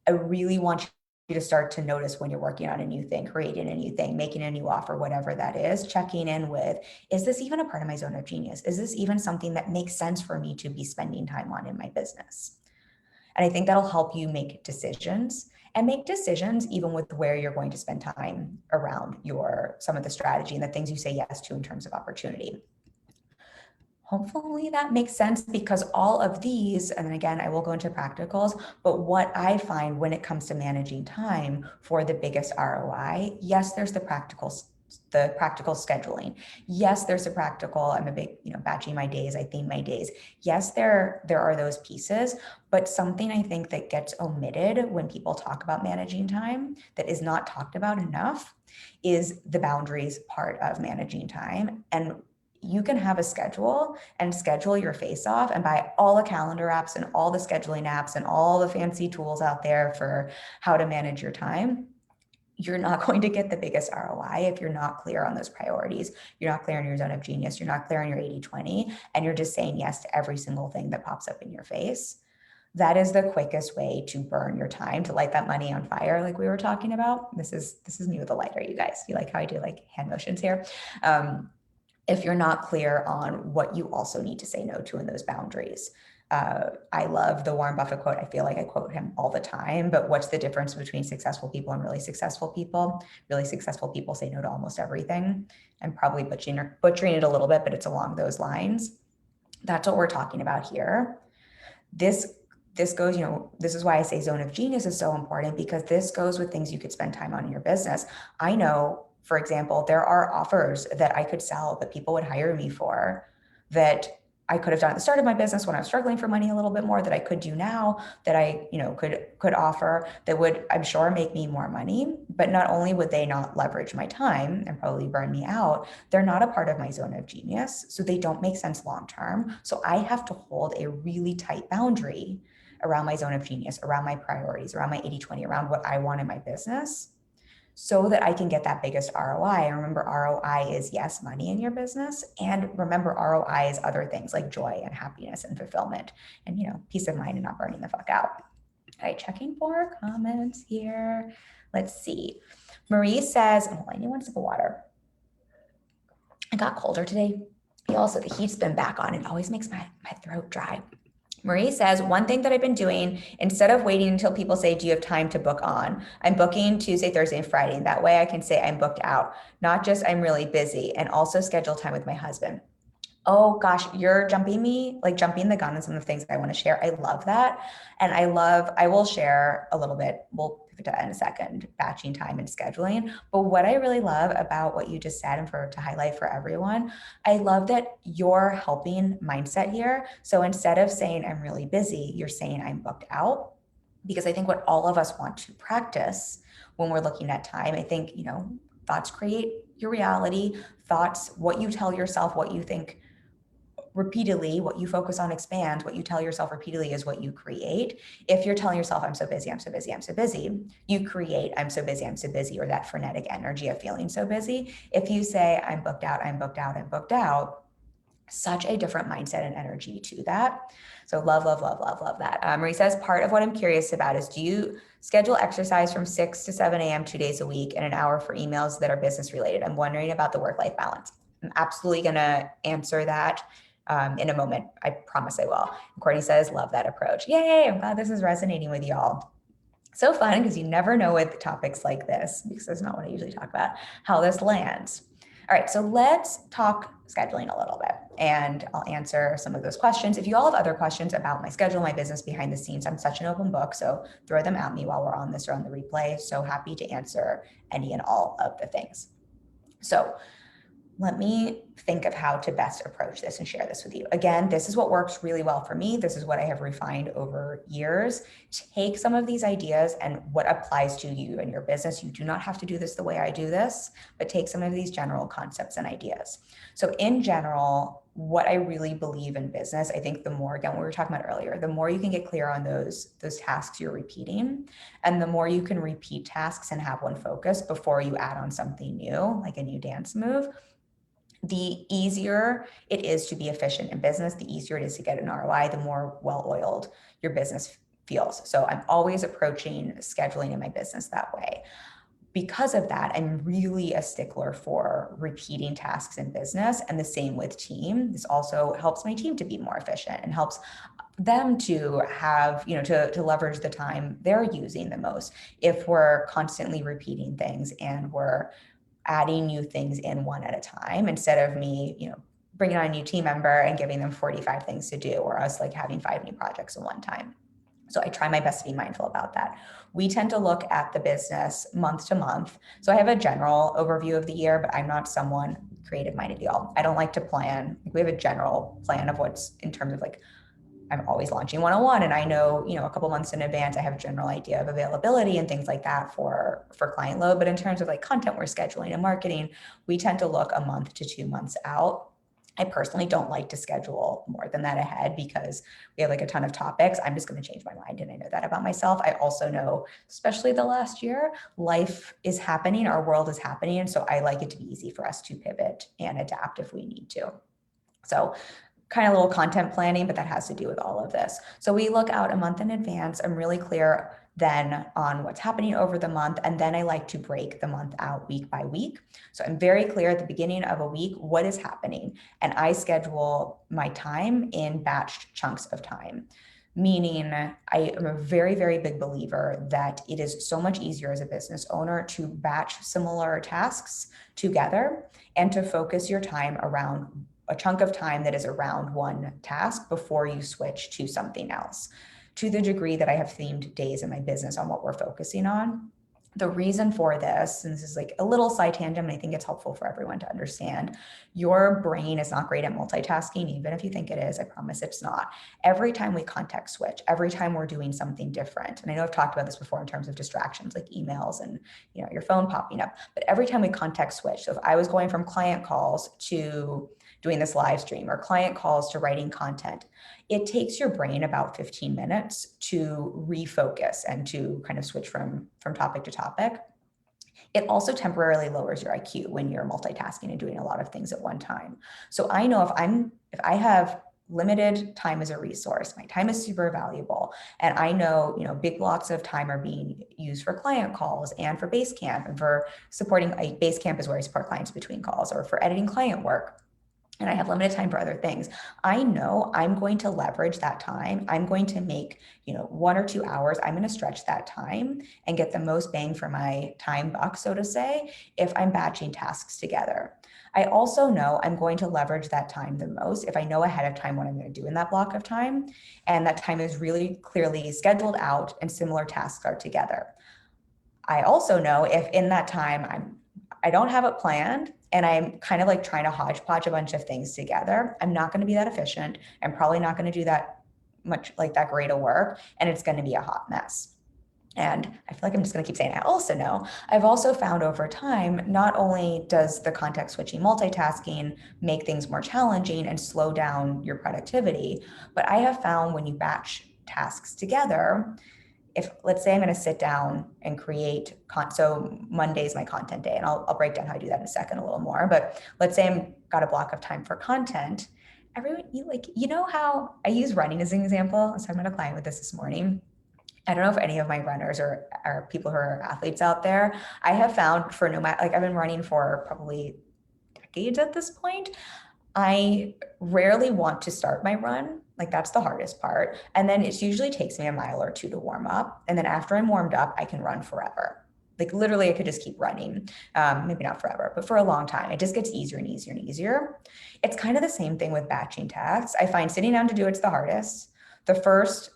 I really want you to start to notice when you're working on a new thing, creating a new thing, making a new offer, whatever that is, checking in with, is this even a part of my zone of genius? Is this even something that makes sense for me to be spending time on in my business? And I think that'll help you make decisions, and make decisions even with where you're going to spend time around some of the strategy and the things you say yes to in terms of opportunity. Hopefully that makes sense, because all of these, and then again, I will go into practicals, but what I find when it comes to managing time for the biggest ROI, yes, there's the practical scheduling. Yes, there's a practical, I'm a big, batching my days, I theme my days. Yes, there are those pieces, but something I think that gets omitted when people talk about managing time, that is not talked about enough, is the boundaries part of managing time. And you can have a schedule and schedule your face off and buy all the calendar apps and all the scheduling apps and all the fancy tools out there for how to manage your time. You're not going to get the biggest ROI if you're not clear on those priorities. You're not clear on your zone of genius. You're not clear on your 80-20, and you're just saying yes to every single thing that pops up in your face. That is the quickest way to burn your time, to light that money on fire, like we were talking about. This is me with a lighter, you guys. You like how I do like hand motions here? If you're not clear on what you also need to say no to in those boundaries. I love the Warren Buffett quote. I feel like I quote him all the time, but what's the difference between successful people and really successful people? Really successful people say no to almost everything. I'm probably butchering it a little bit, but it's along those lines. That's what we're talking about here. This goes, this is why I say zone of genius is so important, because this goes with things you could spend time on in your business. I know, for example, there are offers that I could sell that people would hire me for, that I could have done at the start of my business when I was struggling for money a little bit more, that I could do now, that I, could offer, that would, I'm sure, make me more money. But not only would they not leverage my time and probably burn me out, they're not a part of my zone of genius. So they don't make sense long-term. So I have to hold a really tight boundary around my zone of genius, around my priorities, around my 80-20, around what I want in my business, so that I can get that biggest ROI. And remember, ROI is, yes, money in your business. And remember, ROI is other things like joy and happiness and fulfillment and, peace of mind and not burning the fuck out. All right, checking for comments here. Let's see. Marie says, oh, I need one sip of water. It got colder today. Also, the heat's been back on. It always makes my throat dry. Marie says, one thing that I've been doing, instead of waiting until people say, do you have time to book on? I'm booking Tuesday, Thursday, and Friday. And that way I can say I'm booked out, not just I'm really busy, and also schedule time with my husband. Oh gosh, you're jumping the gun on some of the things I want to share. I love that. And I will share a little bit. We'll pivot to that in a second, batching time and scheduling. But what I really love about what you just said, and to highlight for everyone, I love that you're helping mindset here. So instead of saying I'm really busy, you're saying I'm booked out. Because I think what all of us want to practice when we're looking at time, I think, thoughts create your reality. Thoughts, what you tell yourself, what you think repeatedly, what you focus on expands. What you tell yourself repeatedly is what you create. If you're telling yourself, I'm so busy, I'm so busy, I'm so busy, you create, I'm so busy, I'm so busy, or that frenetic energy of feeling so busy. If you say, I'm booked out, I'm booked out, I'm booked out, such a different mindset and energy to that. So love, love, love, love, love that. Marie says, part of what I'm curious about is, do you schedule exercise from 6 to 7 a.m. 2 days a week and an hour for emails that are business related? I'm wondering about the work-life balance. I'm absolutely going to answer that in a moment. I promise I will. And Courtney says, love that approach. Yay, I'm glad this is resonating with y'all. So fun, because you never know with topics like this, because that's not what I usually talk about, how this lands. All right, so let's talk scheduling a little bit, and I'll answer some of those questions. If you all have other questions about my schedule, my business behind the scenes, I'm such an open book, so throw them at me while we're on this or on the replay. So happy to answer any and all of the things. So let me think of how to best approach this and share this with you. Again, this is what works really well for me. This is what I have refined over years. Take some of these ideas and what applies to you and your business. You do not have to do this the way I do this, but take some of these general concepts and ideas. So in general, what I really believe in business, I think the more, again, what we were talking about earlier, the more you can get clear on those tasks you're repeating, and the more you can repeat tasks and have one focus before you add on something new, like a new dance move, the easier it is to be efficient in business, the easier it is to get an ROI, the more well-oiled your business feels. So I'm always approaching scheduling in my business that way. Because of that, I'm really a stickler for repeating tasks in business, and the same with team. This also helps my team to be more efficient and helps them to have, to leverage the time they're using the most. If we're constantly repeating things and we're adding new things in one at a time, instead of me, bringing on a new team member and giving them 45 things to do, or us like having 5 new projects at one time. So I try my best to be mindful about that. We tend to look at the business month to month. So I have a general overview of the year, but I'm not someone creative minded, y'all. I don't like to plan. We have a general plan of what's in terms of like, I'm always launching 101, and I know, a couple months in advance, I have a general idea of availability and things like that for client load. But in terms of like content we're scheduling and marketing, we tend to look a month to 2 months out. I personally don't like to schedule more than that ahead because we have like a ton of topics. I'm just going to change my mind. And I know that about myself. I also know, especially the last year, life is happening, our world is happening. And so I like it to be easy for us to pivot and adapt if we need to. So kind of a little content planning, but that has to do with all of this. So we look out a month in advance. I'm really clear then on what's happening over the month. And then I like to break the month out week by week. So I'm very clear at the beginning of a week, what is happening? And I schedule my time in batched chunks of time. Meaning I am a very, very big believer that it is so much easier as a business owner to batch similar tasks together and to focus your time around a chunk of time that is around one task before you switch to something else. To the degree that I have themed days in my business on what we're focusing on. The reason for this, and this is like a little side tangent, and I think it's helpful for everyone to understand, your brain is not great at multitasking, even if you think it is. I promise it's not. Every time we context switch, every time we're doing something different, and I know I've talked about this before in terms of distractions like emails and your phone popping up, but every time we context switch, so if I was going from client calls to doing this live stream or client calls to writing content, it takes your brain about 15 minutes to refocus and to kind of switch from topic to topic. It also temporarily lowers your IQ when you're multitasking and doing a lot of things at one time. So I know if I have limited time as a resource, my time is super valuable, and I know, big blocks of time are being used for client calls and for Basecamp, and for supporting, Basecamp is where I support clients between calls, or for editing client work, and I have limited time for other things. I know I'm going to leverage that time. I'm going to make, 1 or 2 hours. I'm going to stretch that time and get the most bang for my time buck, so to say, if I'm batching tasks together. I also know I'm going to leverage that time the most if I know ahead of time what I'm going to do in that block of time, and that time is really clearly scheduled out and similar tasks are together. I also know if in that time I don't have it planned and I'm kind of like trying to hodgepodge a bunch of things together, I'm not going to be that efficient. I'm probably not going to do that much like that great of work, and it's going to be a hot mess. And I feel like I'm just going to keep saying, I also know, I've also found over time, not only does the context switching multitasking make things more challenging and slow down your productivity, but I have found when you batch tasks together, if let's say I'm going to sit down and create so Monday's my content day, and I'll break down how I do that in a second a little more, but let's say I'm got a block of time for content. Everyone, how I use running as an example. I was talking about a client with this morning. I don't know if any of my runners or people who are athletes out there, I have found for no matter, like I've been running for probably decades at this point, I rarely want to start my run. Like that's the hardest part. And then it usually takes me a mile or 2 to warm up. And then after I'm warmed up, I can run forever. Like literally I could just keep running. Maybe not forever, but for a long time. It just gets easier and easier and easier. It's kind of the same thing with batching tasks. I find sitting down to do it's the hardest. The first,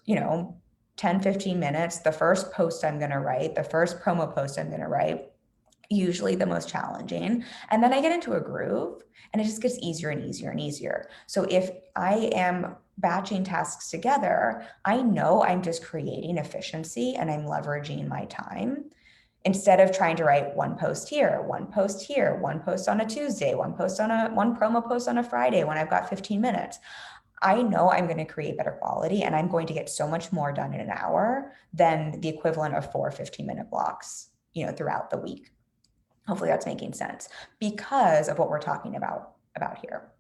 10, 15 minutes, the first post I'm going to write, the first promo post I'm going to write, usually the most challenging. And then I get into a groove and it just gets easier and easier and easier. So if I am batching tasks together, I know I'm just creating efficiency and I'm leveraging my time instead of trying to write one post here, one post here, one post on a Tuesday, one promo post on a Friday when I've got 15 minutes. I know I'm going to create better quality and I'm going to get so much more done in an hour than the equivalent of 4 15-minute blocks, throughout the week. Hopefully that's making sense because of what we're talking about here.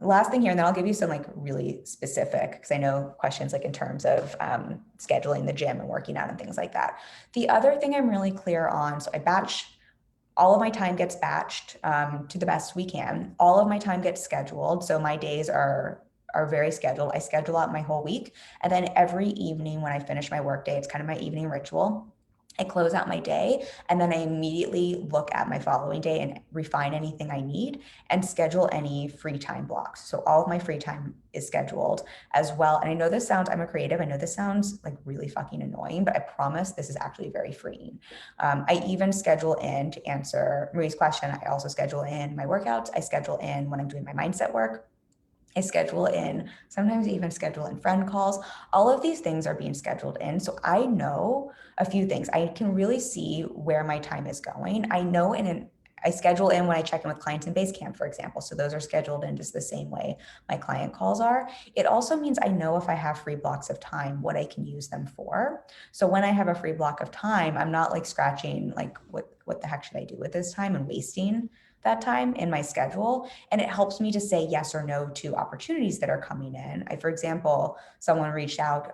Last thing here, and then I'll give you some like really specific, because I know questions like in terms of scheduling the gym and working out and things like that. The other thing I'm really clear on, so I batch, all of my time gets batched to the best we can. All of my time gets scheduled. So my days are are very scheduled. I schedule out my whole week. And then every evening when I finish my work day, it's kind of my evening ritual. I close out my day and then I immediately look at my following day and refine anything I need and schedule any free time blocks. So all of my free time is scheduled as well. And I know this sounds, I'm a creative. I know this sounds like really fucking annoying, but I promise this is actually very freeing. I even schedule in, to answer Marie's question, I also schedule in my workouts. I schedule in when I'm doing my mindset work. I schedule in, sometimes I even schedule in friend calls. All of these things are being scheduled in. So I know a few things. I can really see where my time is going. I know I schedule in when I check in with clients in Basecamp, for example. So those are scheduled in just the same way my client calls are. It also means I know if I have free blocks of time, what I can use them for. So when I have a free block of time, I'm not like scratching, like, what the heck should I do with this time, and wasting that time in my schedule. And it helps me to say yes or no to opportunities that are coming in. For example, someone reached out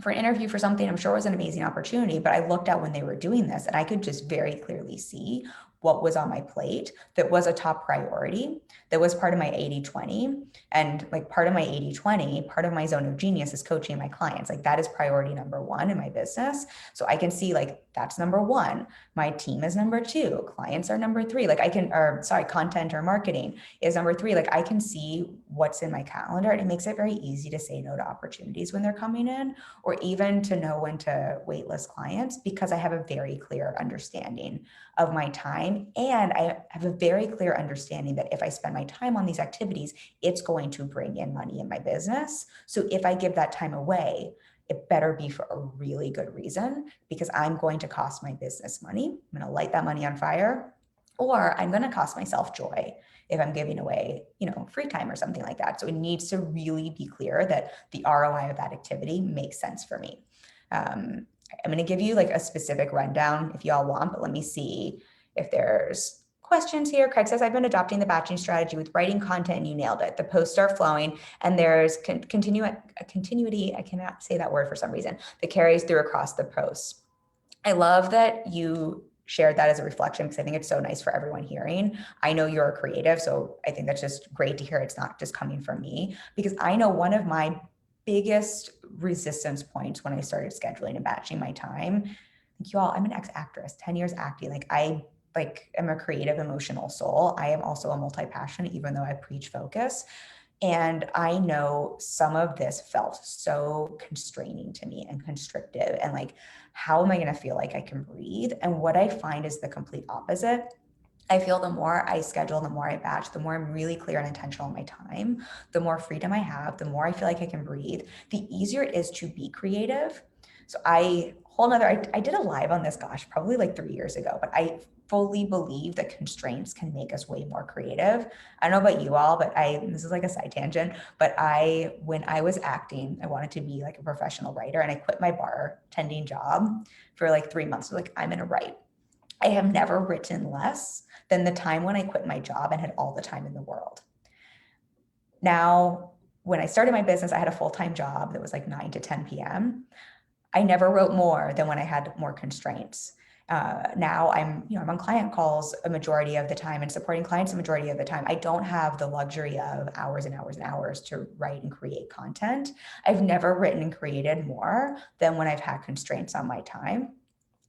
for an interview for something. I'm sure it was an amazing opportunity, but I looked at when they were doing this and I could just very clearly see what was on my plate that was a top priority, that was part of my 80-20. And like part of my 80-20, part of my zone of genius is coaching my clients. Like that is priority number one in my business. So I can see like that's number one. My team is number two. Clients are number three. Like content or marketing is number three. Like I can see what's in my calendar, and it makes it very easy to say no to opportunities when they're coming in, or even to know when to waitlist clients, because I have a very clear understanding of my time. And I have a very clear understanding that if I spend my time on these activities, it's going to bring in money in my business. So if I give that time away, it better be for a really good reason, because I'm going to cost my business money. I'm going to light that money on fire, or I'm going to cost myself joy if I'm giving away, free time or something like that. So it needs to really be clear that the ROI of that activity makes sense for me. I'm going to give you like a specific rundown if y'all want, but let me see if there's questions here. Craig says, I've been adopting the batching strategy with writing content and you nailed it. The posts are flowing and there's continuity, I cannot say that word for some reason, that carries through across the posts. I love that you shared that as a reflection, because I think it's so nice for everyone hearing. I know you're a creative, so I think that's just great to hear. It's not just coming from me, because I know one of my biggest resistance points when I started scheduling and batching my time, like, you all, I'm an ex-actress, 10 years acting. I am a creative, emotional soul. I am also a multi-passionate, even though I preach focus. And I know some of this felt so constraining to me and constrictive, and like, how am I going to feel like I can breathe? And what I find is the complete opposite. I feel the more I schedule, the more I batch, the more I'm really clear and intentional on my time, the more freedom I have, the more I feel like I can breathe, the easier it is to be creative. So I did a live on this, gosh, probably like 3 years ago, but I fully believe that constraints can make us way more creative. I don't know about you all, but this is like a side tangent, but when I was acting, I wanted to be like a professional writer, and I quit my bartending job for like 3 months. So like, I'm going to write. I have never written less than the time when I quit my job and had all the time in the world. Now, when I started my business, I had a full-time job that was like 9 to 10 p.m. I never wrote more than when I had more constraints. Now I'm on client calls a majority of the time and supporting clients a majority of the time. I don't have the luxury of hours and hours and hours to write and create content. I've never written and created more than when I've had constraints on my time.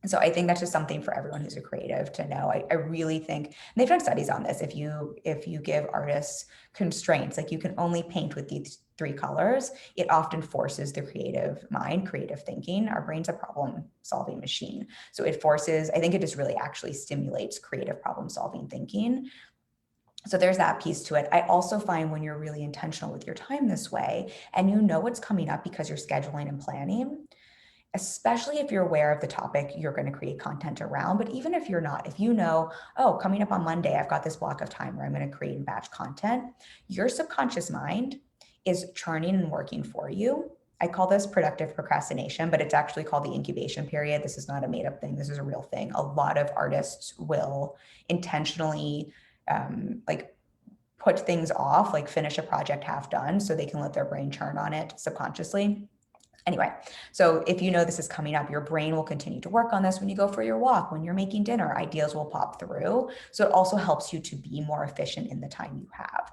So I think that's just something for everyone who's a creative to know. I really think, and they've done studies on this, if you give artists constraints, like you can only paint with these 3 colors, it often forces the creative mind, creative thinking. Our brain's a problem solving machine. So it forces, I think it just really actually stimulates creative problem solving thinking. So there's that piece to it. I also find when you're really intentional with your time this way, and you know what's coming up because you're scheduling and planning, especially if you're aware of the topic you're going to create content around. But even if you're not, if you know, oh, coming up on Monday, I've got this block of time where I'm going to create and batch content, your subconscious mind is churning and working for you. I call this productive procrastination, but it's actually called the incubation period. This is not a made up thing. This is a real thing. A lot of artists will intentionally put things off, like finish a project half done so they can let their brain churn on it subconsciously. Anyway, so if you know this is coming up, your brain will continue to work on this when you go for your walk, when you're making dinner, ideas will pop through. So it also helps you to be more efficient in the time you have.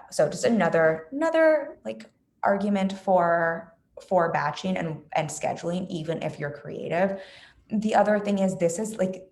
So just another like argument for batching and scheduling, even if you're creative. The other thing is, this is like,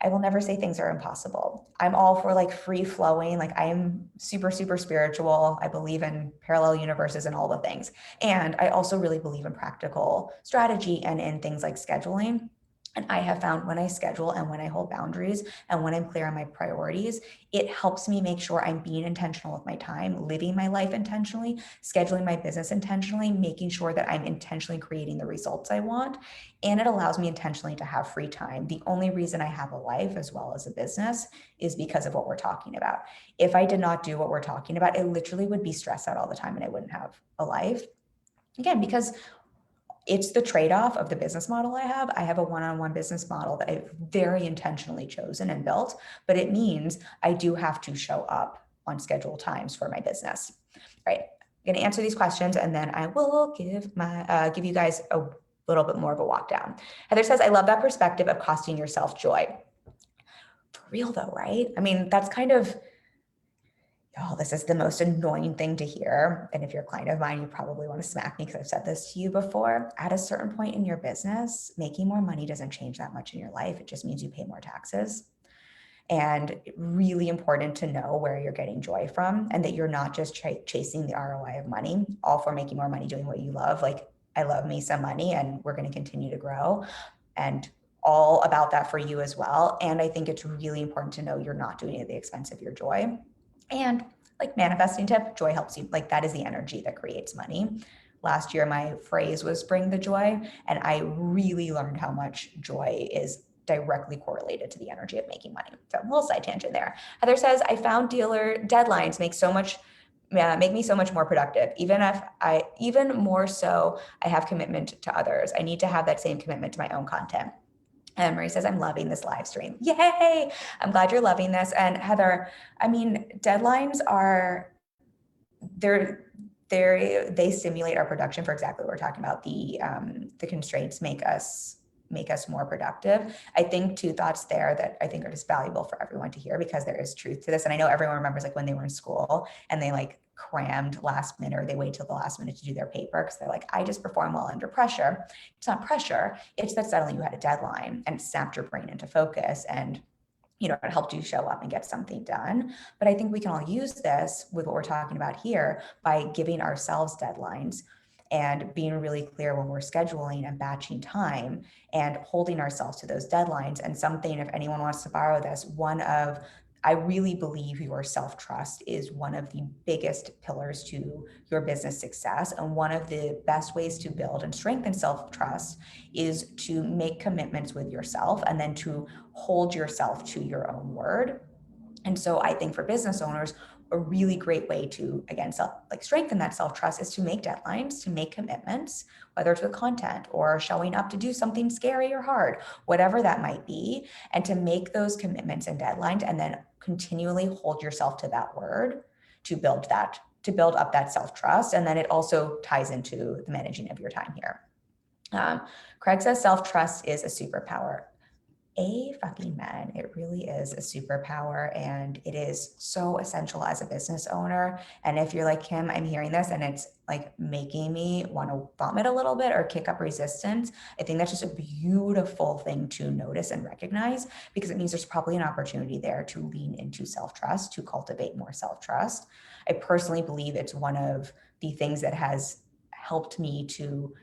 I will never say things are impossible. I'm all for like free flowing. Like, I am super, super spiritual. I believe in parallel universes and all the things. And I also really believe in practical strategy and in things like scheduling. And I have found when I schedule and when I hold boundaries and when I'm clear on my priorities, it helps me make sure I'm being intentional with my time, living my life intentionally, scheduling my business intentionally, making sure that I'm intentionally creating the results I want. And it allows me intentionally to have free time. The only reason I have a life as well as a business is because of what we're talking about. If I did not do what we're talking about, it literally would be stressed out all the time and I wouldn't have a life. Again, because it's the trade-off of the business model I have. I have a one-on-one business model that I've very intentionally chosen and built, but it means I do have to show up on scheduled times for my business. Right. I'm going to answer these questions and then I will give you guys a little bit more of a walk down. Heather says, I love that perspective of costing yourself joy. For real though, right? I mean, that's kind of, oh, this is the most annoying thing to hear. And if you're a client of mine, you probably want to smack me because I've said this to you before. At a certain point in your business, making more money doesn't change that much in your life. It just means you pay more taxes. And really important to know where you're getting joy from and that you're not just chasing the ROI of money, all for making more money doing what you love. Like, I love me some money and we're going to continue to grow, and all about that for you as well. And I think it's really important to know you're not doing it at the expense of your joy. And like, manifesting tip, joy helps you. Like, that is the energy that creates money. Last year, my phrase was bring the joy. And I really learned how much joy is directly correlated to the energy of making money. So a little side tangent there. Heather says, I found dealer deadlines make me so much more productive. Even more so, I have commitment to others. I need to have that same commitment to my own content. And Marie says, I'm loving this live stream. Yay! I'm glad you're loving this. And Heather, I mean, deadlines they stimulate our production for exactly what we're talking about. The constraints make us more productive. I think two thoughts there that I think are just valuable for everyone to hear, because there is truth to this. And I know everyone remembers like when they were in school and they like crammed last minute, or they wait till the last minute to do their paper because they're like, I just perform well under pressure. It's not pressure. It's that suddenly you had a deadline and it snapped your brain into focus, and it helped you show up and get something done. But I think we can all use this with what we're talking about here by giving ourselves deadlines and being really clear when we're scheduling and batching time and holding ourselves to those deadlines. And something, if anyone wants to borrow this, I really believe your self-trust is one of the biggest pillars to your business success. And one of the best ways to build and strengthen self-trust is to make commitments with yourself and then to hold yourself to your own word. And so I think for business owners, a really great way to, again, strengthen that self-trust is to make deadlines, to make commitments, whether it's with content or showing up to do something scary or hard, whatever that might be, and to make those commitments and deadlines and then continually hold yourself to that word to build up that self-trust. And then it also ties into the managing of your time here. Craig says self-trust is a superpower. Man, it really is a superpower, and it is so essential as a business owner. And if you're like Kim, I'm hearing this and it's like making me want to vomit a little bit or kick up resistance. I think that's just a beautiful thing to notice and recognize, because it means there's probably an opportunity there to lean into self-trust, to cultivate more self-trust. I personally believe it's one of the things that has helped me to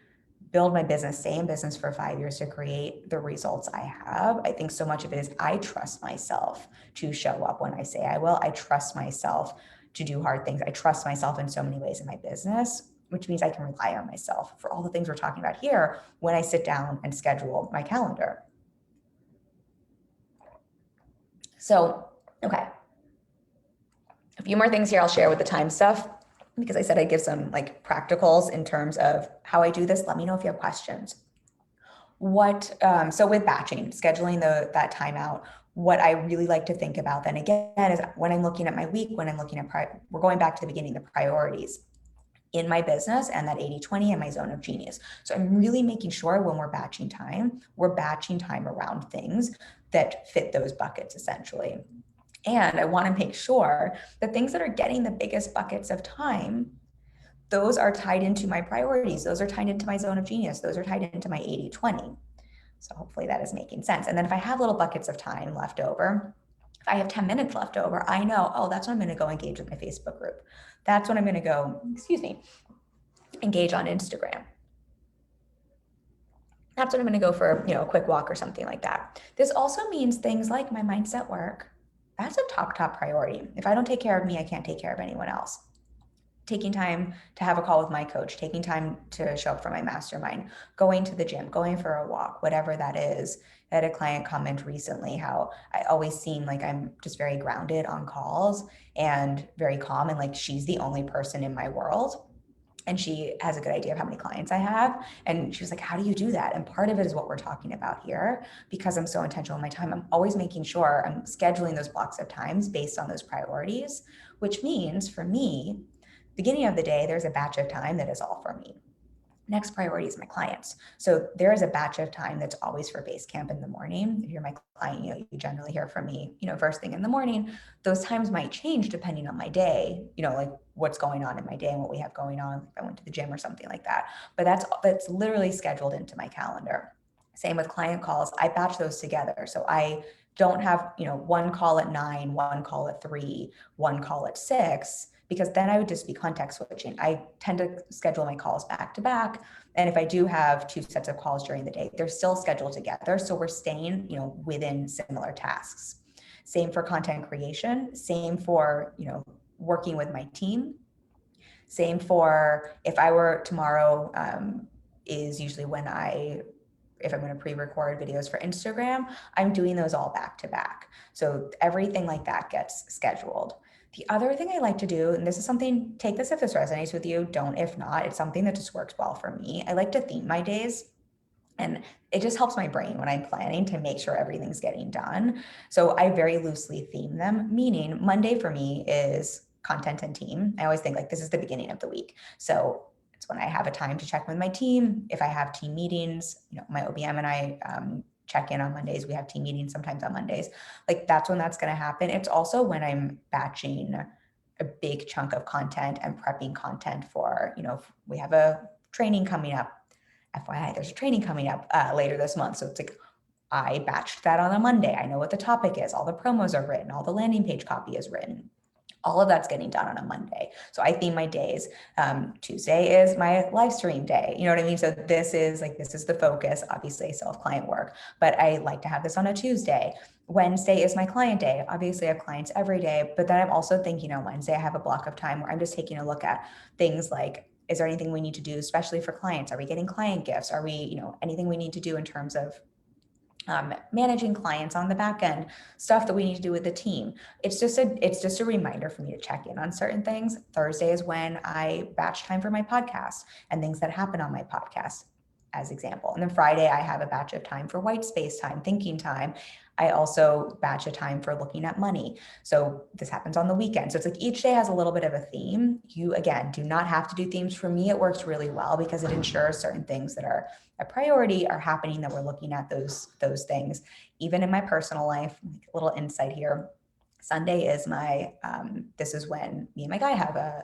build my business, stay in business for 5 years to create the results I have. I think so much of it is I trust myself to show up when I say I will. I trust myself to do hard things. I trust myself in so many ways in my business, which means I can rely on myself for all the things we're talking about here when I sit down and schedule my calendar. So, okay. A few more things here I'll share with the time stuff, because I said I'd give some like practicals in terms of how I do this. Let me know if you have questions. So with batching, scheduling that time out, what I really like to think about then again is when I'm looking at my week, when I'm looking at, we're going back to the beginning, the priorities. in my business and that 80-20 and my zone of genius. So I'm really making sure when we're batching time around things that fit those buckets essentially. And I want to make sure that things that are getting the biggest buckets of time, those are tied into my priorities. Those are tied into my zone of genius. Those are tied into my 80-20. So hopefully that is making sense. And then if I have little buckets of time left over, if I have 10 minutes left over, I know, oh, that's when I'm going to go engage with my Facebook group. That's when I'm going to go, engage on Instagram. That's when I'm going to go for, a quick walk or something like that. This also means things like my mindset work. That's a top priority. If I don't take care of me, I can't take care of anyone else. Taking time to have a call with my coach, taking time to show up for my mastermind, going to the gym, going for a walk, whatever that is. I had a client comment recently how I always seem like I'm just very grounded on calls and very calm, and like she's the only person in my world. And she has a good idea of how many clients I have. And she was like, how do you do that? And part of it is what we're talking about here, because I'm so intentional in my time. I'm always making sure I'm scheduling those blocks of times based on those priorities, which means for me, beginning of the day, there's a batch of time that is all for me. Next priority is my clients. So there is a batch of time that's always for Basecamp in the morning. If you're my client, you generally hear from me, first thing in the morning. Those times might change depending on my day, like what's going on in my day and what we have going on. If I went to the gym or something like that. But that's literally scheduled into my calendar. Same with client calls. I batch those together. So I don't have, one call at 9, one call at 3, one call at 6, because then I would just be context switching. I tend to schedule my calls back to back. And if I do have 2 sets of calls during the day, they're still scheduled together. So we're staying, within similar tasks. Same for content creation, same for, working with my team. Same for if I were tomorrow, is usually when if I'm going to pre-record videos for Instagram, I'm doing those all back to back. So everything like that gets scheduled. The other thing I like to do, and this is something, take this if this resonates with you, don't if not, it's something that just works well for me. I like to theme my days. And it just helps my brain when I'm planning to make sure everything's getting done. So I very loosely theme them, meaning Monday for me is content and team. I always think like this is the beginning of the week. So it's when I have a time to check with my team. If I have team meetings, my OBM and I check in on Mondays. We have team meetings sometimes on Mondays. Like that's when that's going to happen. It's also when I'm batching a big chunk of content and prepping content for, we have a training coming up. FYI, there's a training coming up later this month. So it's like, I batched that on a Monday. I know what the topic is. All the promos are written. All the landing page copy is written. All of that's getting done on a Monday. So I theme my days. Tuesday is my live stream day. You know what I mean? So this is the focus, obviously self-client work, but I like to have this on a Tuesday. Wednesday is my client day. Obviously I have clients every day, but then I'm also thinking on Wednesday, I have a block of time where I'm just taking a look at things like, is there anything we need to do, especially for clients? Are we getting client gifts? Are we, anything we need to do in terms of managing clients on the back end, stuff that we need to do with the team. It's just a reminder for me to check in on certain things. Thursday is when I batch time for my podcast and things that happen on my podcast, as example. And then Friday, I have a batch of time for white space time, thinking time. I also batch a time for looking at money. So this happens on the weekend. So it's like each day has a little bit of a theme. You, again, do not have to do themes. For me, it works really well because it ensures certain things that are a priority are happening, that we're looking at those things. Even in my personal life, a little insight here. Sunday is my, this is when me and my guy have a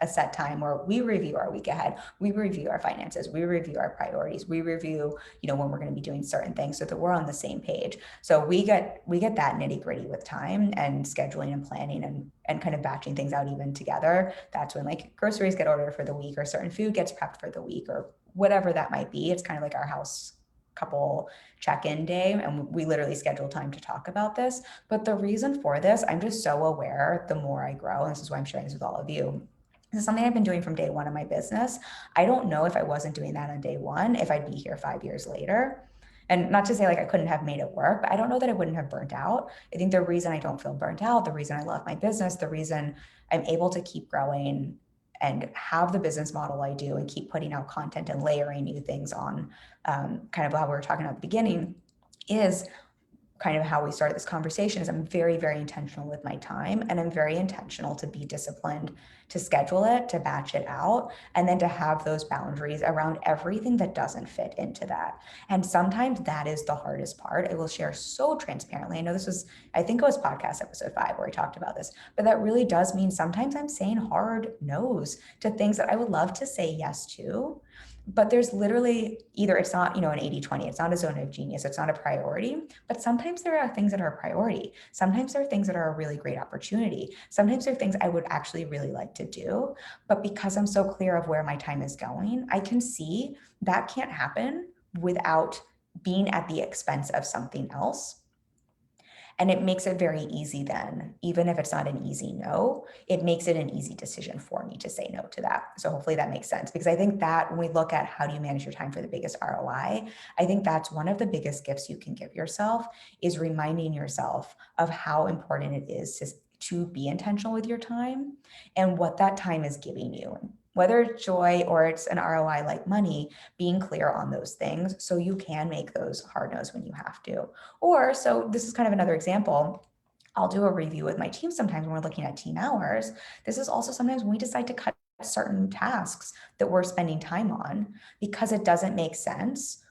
set time where we review our week ahead. We review our finances. We review our priorities. We review, when we're going to be doing certain things so that we're on the same page. So we get that nitty gritty with time and scheduling and planning and kind of batching things out even together. That's when like groceries get ordered for the week or certain food gets prepped for the week or whatever that might be. It's kind of like our house couple check-in day, and we literally schedule time to talk about this. But the reason for this, I'm just so aware the more I grow, and this is why I'm sharing this with all of you. This is something I've been doing from day one of my business. I don't know if I wasn't doing that on day one, if I'd be here 5 years later. And not to say like I couldn't have made it work, but I don't know that I wouldn't have burnt out. I think the reason I don't feel burnt out, the reason I love my business, the reason I'm able to keep growing and have the business model I do and keep putting out content and layering new things on, kind of how we were talking at the beginning, is kind of how we started this conversation is I'm very, very intentional with my time, and I'm very intentional to be disciplined, to schedule it, to batch it out, and then to have those boundaries around everything that doesn't fit into that. And sometimes that is the hardest part. I will share so transparently. I know this was, I think it was podcast episode 5 where I talked about this, but that really does mean sometimes I'm saying hard no's to things that I would love to say yes to. But there's literally either it's not, an 80-20, it's not a zone of genius, it's not a priority, but sometimes there are things that are a priority. Sometimes there are things that are a really great opportunity. Sometimes there are things I would actually really like to do. But because I'm so clear of where my time is going, I can see that can't happen without being at the expense of something else. And it makes it very easy then, even if it's not an easy no, it makes it an easy decision for me to say no to that. So hopefully that makes sense, because I think that when we look at how do you manage your time for the biggest ROI, I think that's one of the biggest gifts you can give yourself, is reminding yourself of how important it is to be intentional with your time and what that time is giving you. Whether it's joy or it's an ROI like money, being clear on those things so you can make those hard no's when you have to. Or, so this is kind of another example. I'll do a review with my team sometimes when we're looking at team hours. This is also sometimes when we decide to cut certain tasks that we're spending time on because it doesn't make sense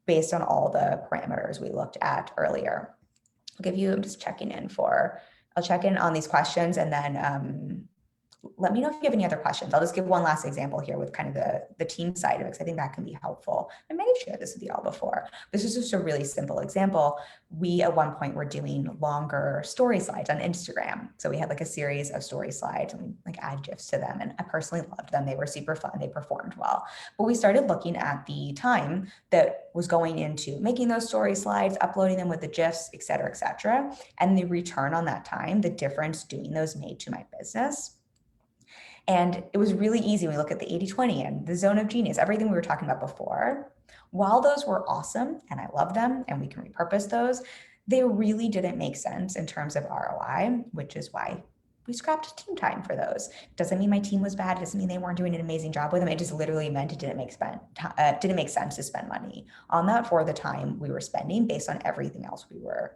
based on all the parameters we looked at earlier. I'm just I'll check in on these questions, and then let me know if you have any other questions. I'll just give one last example here with kind of the team side of it, because I think that can be helpful. I may have shared this with y'all before. This is just a really simple example. We at one point were doing longer story slides on Instagram. So we had like a series of story slides and we like add GIFs to them. And I personally loved them. They were super fun. They performed well. But we started looking at the time that was going into making those story slides, uploading them with the GIFs, et cetera, and the return on that time, the difference doing those made to my business. And it was really easy when we look at the 80-20 and the zone of genius, everything we were talking about before. While those were awesome and I love them and we can repurpose those, they really didn't make sense in terms of ROI, which is why we scrapped team time for those. Doesn't mean my team was bad. It doesn't mean they weren't doing an amazing job with them. It just literally meant it didn't make sense to spend money on that for the time we were spending based on everything else we were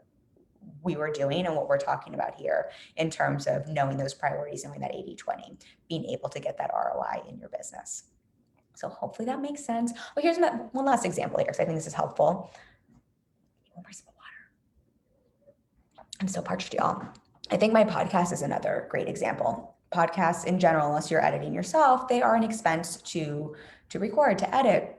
doing and what we're talking about here in terms of knowing those priorities and knowing that 80-20, being able to get that ROI in your business. So hopefully that makes sense. Well, here's one last example here, because I think this is helpful. One more sip of water. I'm so parched, y'all. I think my podcast is another great example. Podcasts in general, unless you're editing yourself, they are an expense to record, to edit,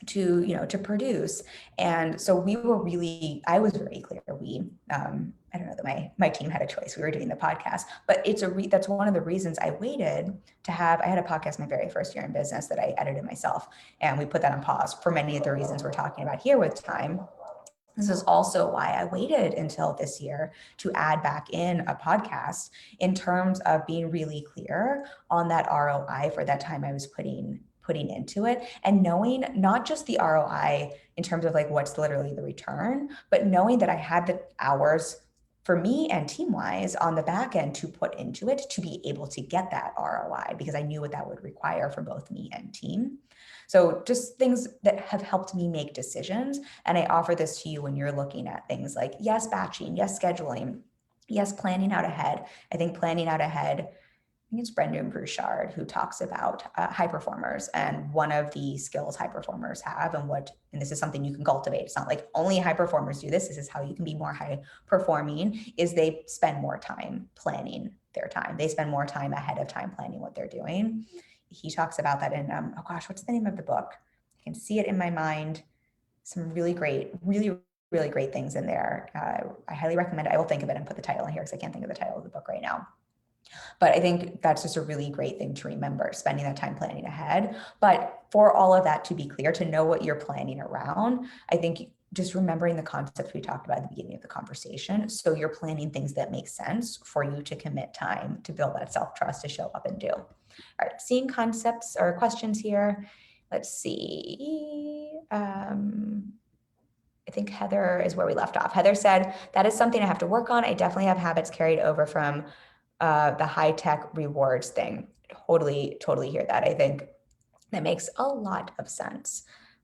to produce. And so I was very clear. I don't know that my team had a choice. We were doing the podcast, but that's one of the reasons I waited I had a podcast my very first year in business that I edited myself, and we put that on pause for many of the reasons we're talking about here with time. This is also why I waited until this year to add back in a podcast in terms of being really clear on that ROI for that time I was putting into it, and knowing not just the ROI in terms of like what's literally the return, but knowing that I had the hours for me and team-wise on the back end to put into it to be able to get that ROI, because I knew what that would require for both me and team. So just things that have helped me make decisions. And I offer this to you when you're looking at things like, yes, batching, yes, scheduling, yes, planning out ahead. I think planning out ahead, it's Brendan Burchard who talks about high performers, and one of the skills high performers have, and this is something you can cultivate. It's not like only high performers do this. This is how you can be more high performing, is they spend more time planning their time. They spend more time ahead of time planning what they're doing. He talks about that in, what's the name of the book? I can see it in my mind. Some really great, really, really great things in there. I highly recommend it. I will think of it and put the title in here because I can't think of the title of the book right now. But I think that's just a really great thing to remember, spending that time planning ahead. But for all of that to be clear, to know what you're planning around, I think just remembering the concepts we talked about at the beginning of the conversation. So you're planning things that make sense for you to commit time to build that self-trust to show up and do. All right, seeing concepts or questions here. Let's see. I think Heather is where we left off. Heather said, that is something I have to work on. I definitely have habits carried over from the high-tech rewards thing. Totally hear that. I think that makes a lot of sense.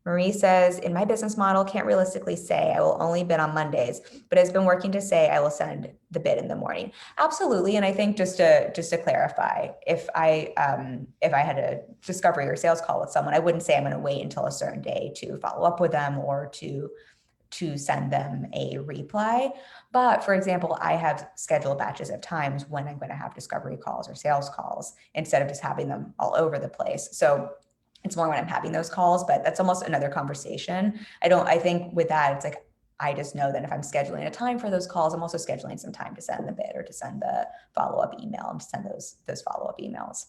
Marie says, in my business model, can't realistically say I will only bid on Mondays, but has been working to say I will send the bid in the morning. Absolutely. And I think just to clarify, if I had a discovery or sales call with someone, I wouldn't say I'm going to wait until a certain day to follow up with them or to send them a reply. But for example, I have scheduled batches of times when I'm going to have discovery calls or sales calls instead of just having them all over the place. So it's more when I'm having those calls, but that's almost another conversation. I think with that, it's like, I just know that if I'm scheduling a time for those calls, I'm also scheduling some time to send the bid or to send the follow-up email and to send those follow-up emails.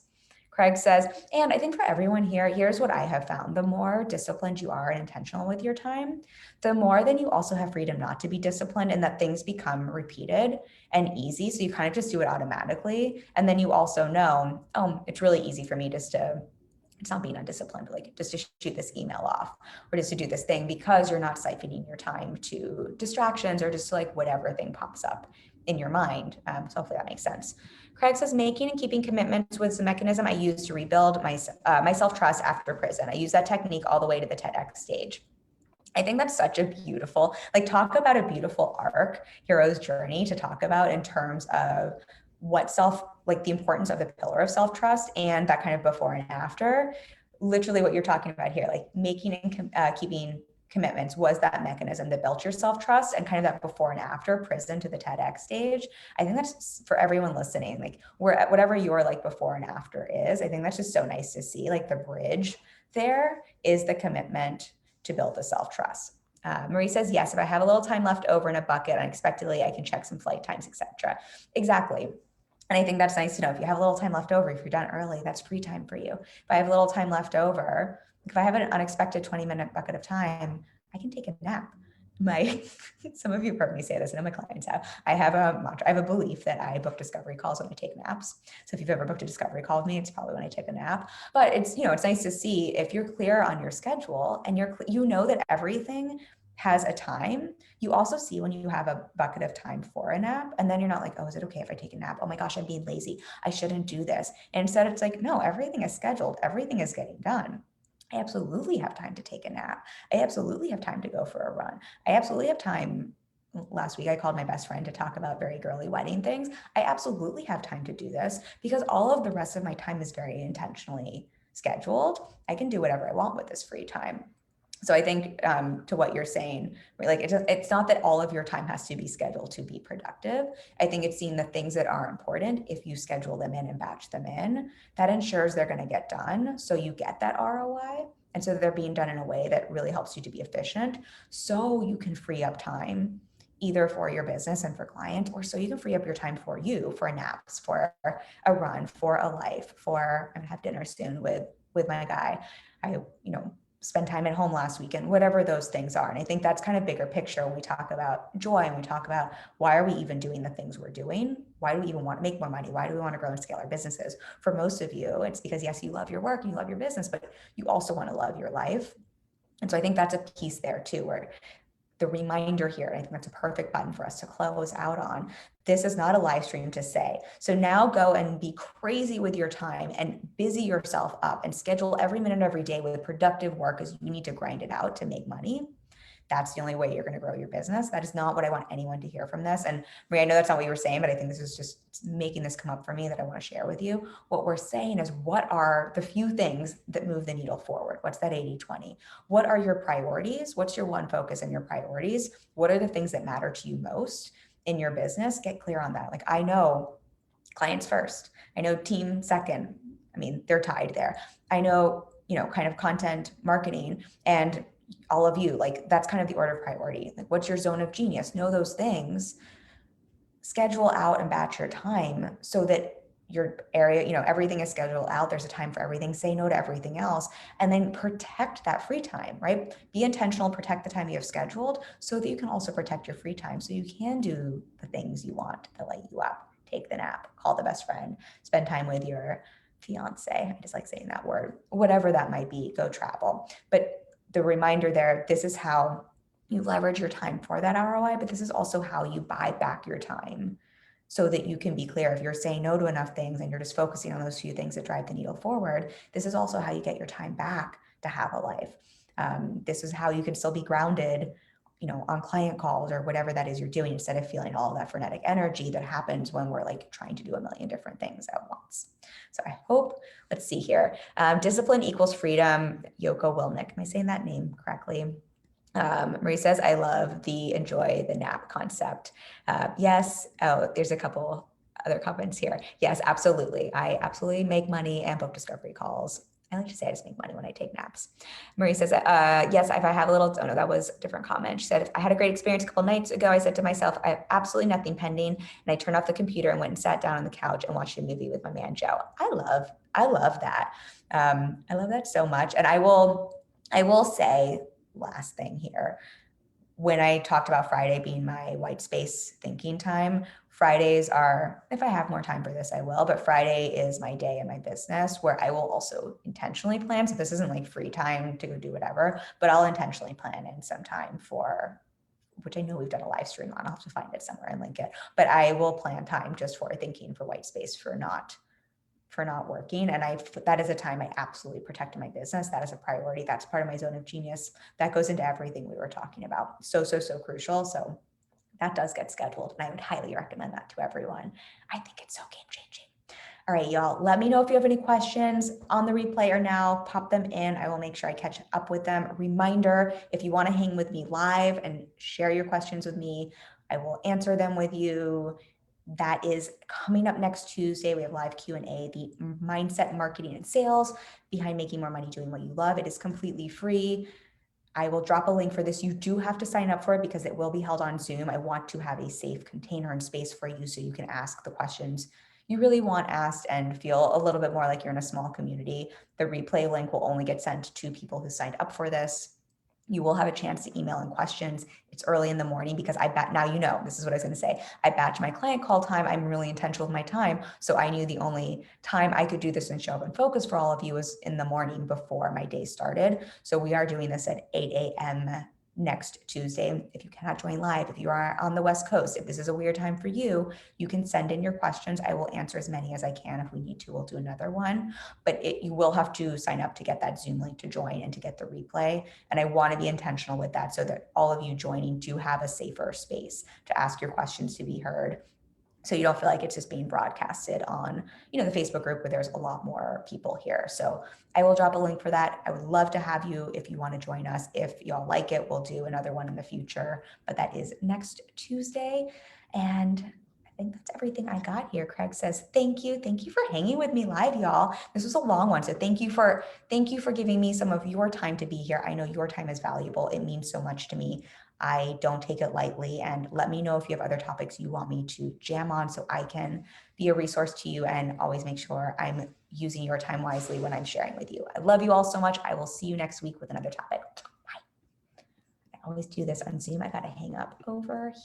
Craig says, and I think for everyone here, here's what I have found. The more disciplined you are and intentional with your time, the more then you also have freedom not to be disciplined and that things become repeated and easy. So you kind of just do it automatically. And then you also know, oh, it's really easy for me just to, it's not being undisciplined, but like just to shoot this email off or just to do this thing because you're not siphoning your time to distractions or just to like whatever thing pops up in your mind. So hopefully that makes sense. Craig says, making and keeping commitments was the mechanism I used to rebuild my self-trust after prison. I use that technique all the way to the TEDx stage. I think that's such a beautiful, like talk about a beautiful arc, hero's journey to talk about in terms of what like the importance of the pillar of self-trust and that kind of before and after. Literally what you're talking about here, like making and keeping commitments was that mechanism that built your self-trust and kind of that before and after prison to the TEDx stage. I think that's for everyone listening, like whatever your like before and after is, I think that's just so nice to see. Like the bridge there is the commitment to build the self-trust. Marie says, yes, if I have a little time left over in a bucket unexpectedly, I can check some flight times, etc. Exactly. And I think that's nice to know. If you have a little time left over, if you're done early, that's free time for you. If I have a little time left over, if I have an unexpected 20-minute bucket of time, I can take a nap. Some of you have heard me say this, and my clients have. I have a mantra. I have a belief that I book discovery calls when I take naps. So if you've ever booked a discovery call with me, it's probably when I take a nap. But it's, it's nice to see if you're clear on your schedule and you know that everything has a time. You also see when you have a bucket of time for a nap, and then you're not like, oh, is it okay if I take a nap? Oh my gosh, I'm being lazy. I shouldn't do this. And instead, it's like, no, everything is scheduled. Everything is getting done. I absolutely have time to take a nap. I absolutely have time to go for a run. I absolutely have time. Last week, I called my best friend to talk about very girly wedding things. I absolutely have time to do this because all of the rest of my time is very intentionally scheduled. I can do whatever I want with this free time. So I think to what you're saying, like it's not that all of your time has to be scheduled to be productive. I think it's seeing the things that are important. If you schedule them in and batch them in, that ensures they're going to get done. So you get that ROI. And so they're being done in a way that really helps you to be efficient. So you can free up time either for your business and for clients, or so you can free up your time for you, for naps, for a run, for a life, for I'm gonna have dinner soon with my guy. I, spend time at home last weekend, whatever those things are. And I think that's kind of bigger picture when we talk about joy and we talk about why are we even doing the things we're doing? Why do we even want to make more money? Why do we want to grow and scale our businesses? For most of you, it's because yes, you love your work and you love your business, but you also want to love your life. And so I think that's a piece there too, where the reminder here, and I think that's a perfect button for us to close out on. This is not a live stream to say. So now go and be crazy with your time and busy yourself up and schedule every minute of every day with productive work because you need to grind it out to make money. That's the only way you're going to grow your business. That is not what I want anyone to hear from this. And Maria, I know that's not what you were saying, but I think this is just making this come up for me that I want to share with you. What we're saying is, what are the few things that move the needle forward? What's that 80-20? What are your priorities? What's your one focus and your priorities? What are the things that matter to you most in your business? Get clear on that. Like, I know clients first. I know team second. I mean, they're tied there. I know, kind of content marketing and all of you, like that's kind of the order of priority. Like, what's your zone of genius? Know those things, schedule out and batch your time so that your area, everything is scheduled out. There's a time for everything. Say no to everything else, and then protect that free time, right? Be intentional, protect the time you have scheduled so that you can also protect your free time so you can do the things you want that light you up. Take the nap, call the best friend, spend time with your fiance. I just like saying that word, whatever that might be, go travel. But the reminder there, this is how you leverage your time for that ROI, but this is also how you buy back your time so that you can be clear. If you're saying no to enough things and you're just focusing on those few things that drive the needle forward, this is also how you get your time back to have a life. This is how you can still be grounded, on client calls or whatever that is you're doing, instead of feeling all of that frenetic energy that happens when we're like trying to do a million different things at once. So I hope, let's see here. Discipline equals freedom. Yoko Wilnick. Am I saying that name correctly? Marie says, I love the enjoy the nap concept. Yes. Oh, there's a couple other comments here. Yes, absolutely. I absolutely make money and book discovery calls. I like to say I just make money when I take naps. Marie says, yes, if I have a little, oh no, that was a different comment. She said, I had a great experience a couple nights ago. I said to myself, I have absolutely nothing pending. And I turned off the computer and went and sat down on the couch and watched a movie with my man, Joe. I love that. I love that so much. And I will say, last thing here, when I talked about Friday being my white space thinking time, Fridays are, if I have more time for this, I will, but Friday is my day in my business where I will also intentionally plan. So this isn't like free time to go do whatever, but I'll intentionally plan in some time for, which I know we've done a live stream on. I'll have to find it somewhere and link it, but I will plan time just for thinking, for white space, for not working. And that is a time I absolutely protect in my business. That is a priority. That's part of my zone of genius. That goes into everything we were talking about. So crucial. So that does get scheduled. And I would highly recommend that to everyone. I think it's so game changing. All right, y'all, let me know if you have any questions on the replay or now, pop them in. I will make sure I catch up with them. Reminder, if you want to hang with me live and share your questions with me, I will answer them with you. That is coming up next Tuesday. We have live Q&A, the mindset, marketing, and sales behind making more money doing what you love. It is completely free. I will drop a link for this. You do have to sign up for it because it will be held on Zoom. I want to have a safe container and space for you so you can ask the questions you really want asked and feel a little bit more like you're in a small community. The replay link will only get sent to people who signed up for this. You will have a chance to email in questions. It's early in the morning because now this is what I was going to say. I batch my client call time. I'm really intentional with my time. So I knew the only time I could do this and show up and focus for all of you was in the morning before my day started. So we are doing this at 8 a.m. next Tuesday. If you cannot join live, if you are on the West Coast, if this is a weird time for you, you can send in your questions. I will answer as many as I can. If we need to, we'll do another one, but you will have to sign up to get that Zoom link to join and to get the replay. And I want to be intentional with that so that all of you joining do have a safer space to ask your questions to be heard. So you don't feel like it's just being broadcasted on, the Facebook group where there's a lot more people here. So I will drop a link for that. I would love to have you if you want to join us. If y'all like it, we'll do another one in the future, but that is next Tuesday. And I think that's everything I got here. Craig says, thank you. Thank you for hanging with me live, y'all. This was a long one. So thank you for giving me some of your time to be here. I know your time is valuable. It means so much to me. I don't take it lightly, and let me know if you have other topics you want me to jam on so I can be a resource to you and always make sure I'm using your time wisely when I'm sharing with you. I love you all so much. I will see you next week with another topic. Bye. I always do this on Zoom. I got to hang up over here.